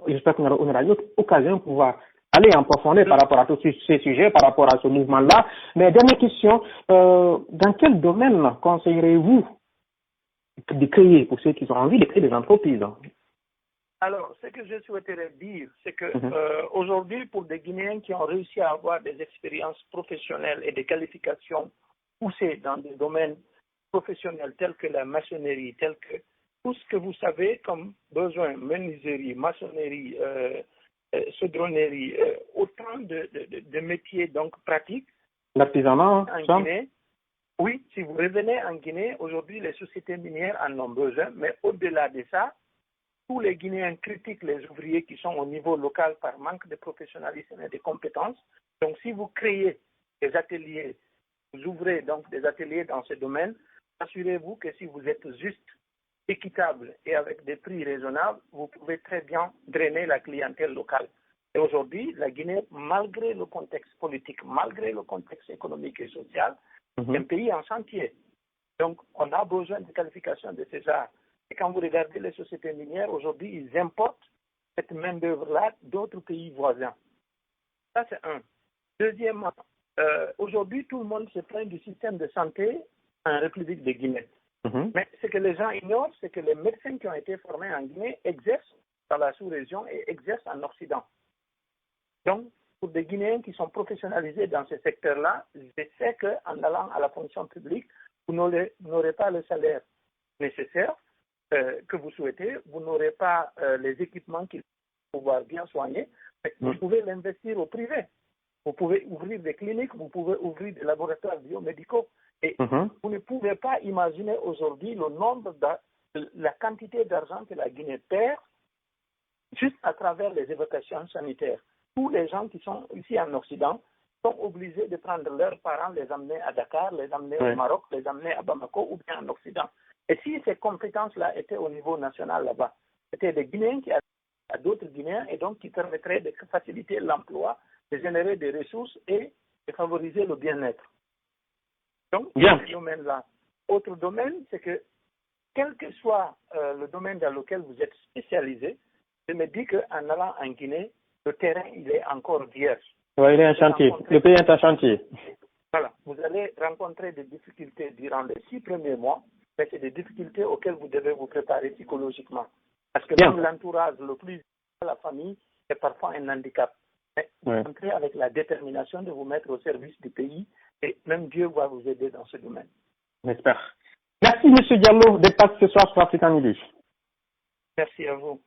j'espère qu'on aura eu l'occasion de pouvoir aller en profondeur par rapport à tous ces sujets, par rapport à ce mouvement-là. Mais dernière question, dans quel domaine conseillerez-vous de créer, pour ceux qui ont envie de créer des entreprises? Alors, ce que je souhaiterais dire, c'est que aujourd'hui, pour des Guinéens qui ont réussi à avoir des expériences professionnelles et des qualifications poussées dans des domaines professionnels tels que la maçonnerie, tels que tout ce que vous savez comme besoin, menuiserie, maçonnerie, chaudronnerie, autant de métiers donc pratiques. L'artisanat, en Guinée. Oui, si vous revenez en Guinée, aujourd'hui, les sociétés minières en ont besoin, mais au-delà de ça, tous les Guinéens critiquent les ouvriers qui sont au niveau local par manque de professionnalisme et de compétences. Donc, si vous créez des ateliers, vous ouvrez donc des ateliers dans ce domaine, assurez-vous que si vous êtes juste, équitable et avec des prix raisonnables, vous pouvez très bien drainer la clientèle locale. Et aujourd'hui, la Guinée, malgré le contexte politique, malgré le contexte économique et social, est un pays en chantier. Donc, on a besoin de qualification de ces arts. Et quand vous regardez les sociétés minières, aujourd'hui, ils importent cette main-d'œuvre-là d'autres pays voisins. Ça, c'est un. Deuxièmement, aujourd'hui, tout le monde se plaint du système de santé en République de Guinée. Mais ce que les gens ignorent, c'est que les médecins qui ont été formés en Guinée exercent dans la sous-région et exercent en Occident. Donc, pour des Guinéens qui sont professionnalisés dans ce secteur-là, je sais qu'en allant à la fonction publique, vous n'aurez pas le salaire nécessaire que vous souhaitez, vous n'aurez pas les équipements qu'il faut pouvoir bien soigner, mais vous pouvez l'investir au privé. Vous pouvez ouvrir des cliniques, vous pouvez ouvrir des laboratoires biomédicaux. Et vous ne pouvez pas imaginer aujourd'hui le nombre la quantité d'argent que la Guinée perd juste à travers les évacuations sanitaires. Tous les gens qui sont ici en Occident sont obligés de prendre leurs parents, les amener à Dakar, les amener au Maroc, les amener à Bamako ou bien en Occident. Et si ces compétences-là étaient au niveau national là-bas, c'était des Guinéens qui à d'autres Guinéens et donc qui permettraient de faciliter l'emploi, de générer des ressources et de favoriser le bien-être. Donc, ce domaine-là. Autre domaine, c'est que quel que soit le domaine dans lequel vous êtes spécialisé, je me dis qu'en allant en Guinée, le terrain, il est encore vierge. Oui, il est un chantier. Le pays est un chantier. Voilà. Vous allez rencontrer des difficultés durant les 6 premiers mois, mais c'est des difficultés auxquelles vous devez vous préparer psychologiquement. Parce que même l'entourage, le plus de la famille, est parfois un handicap. Mais vous entrez avec la détermination de vous mettre au service du pays et même Dieu va vous aider dans ce domaine. J'espère. Merci, M. Diallo, d'être passé ce soir sur African Midi. Merci à vous.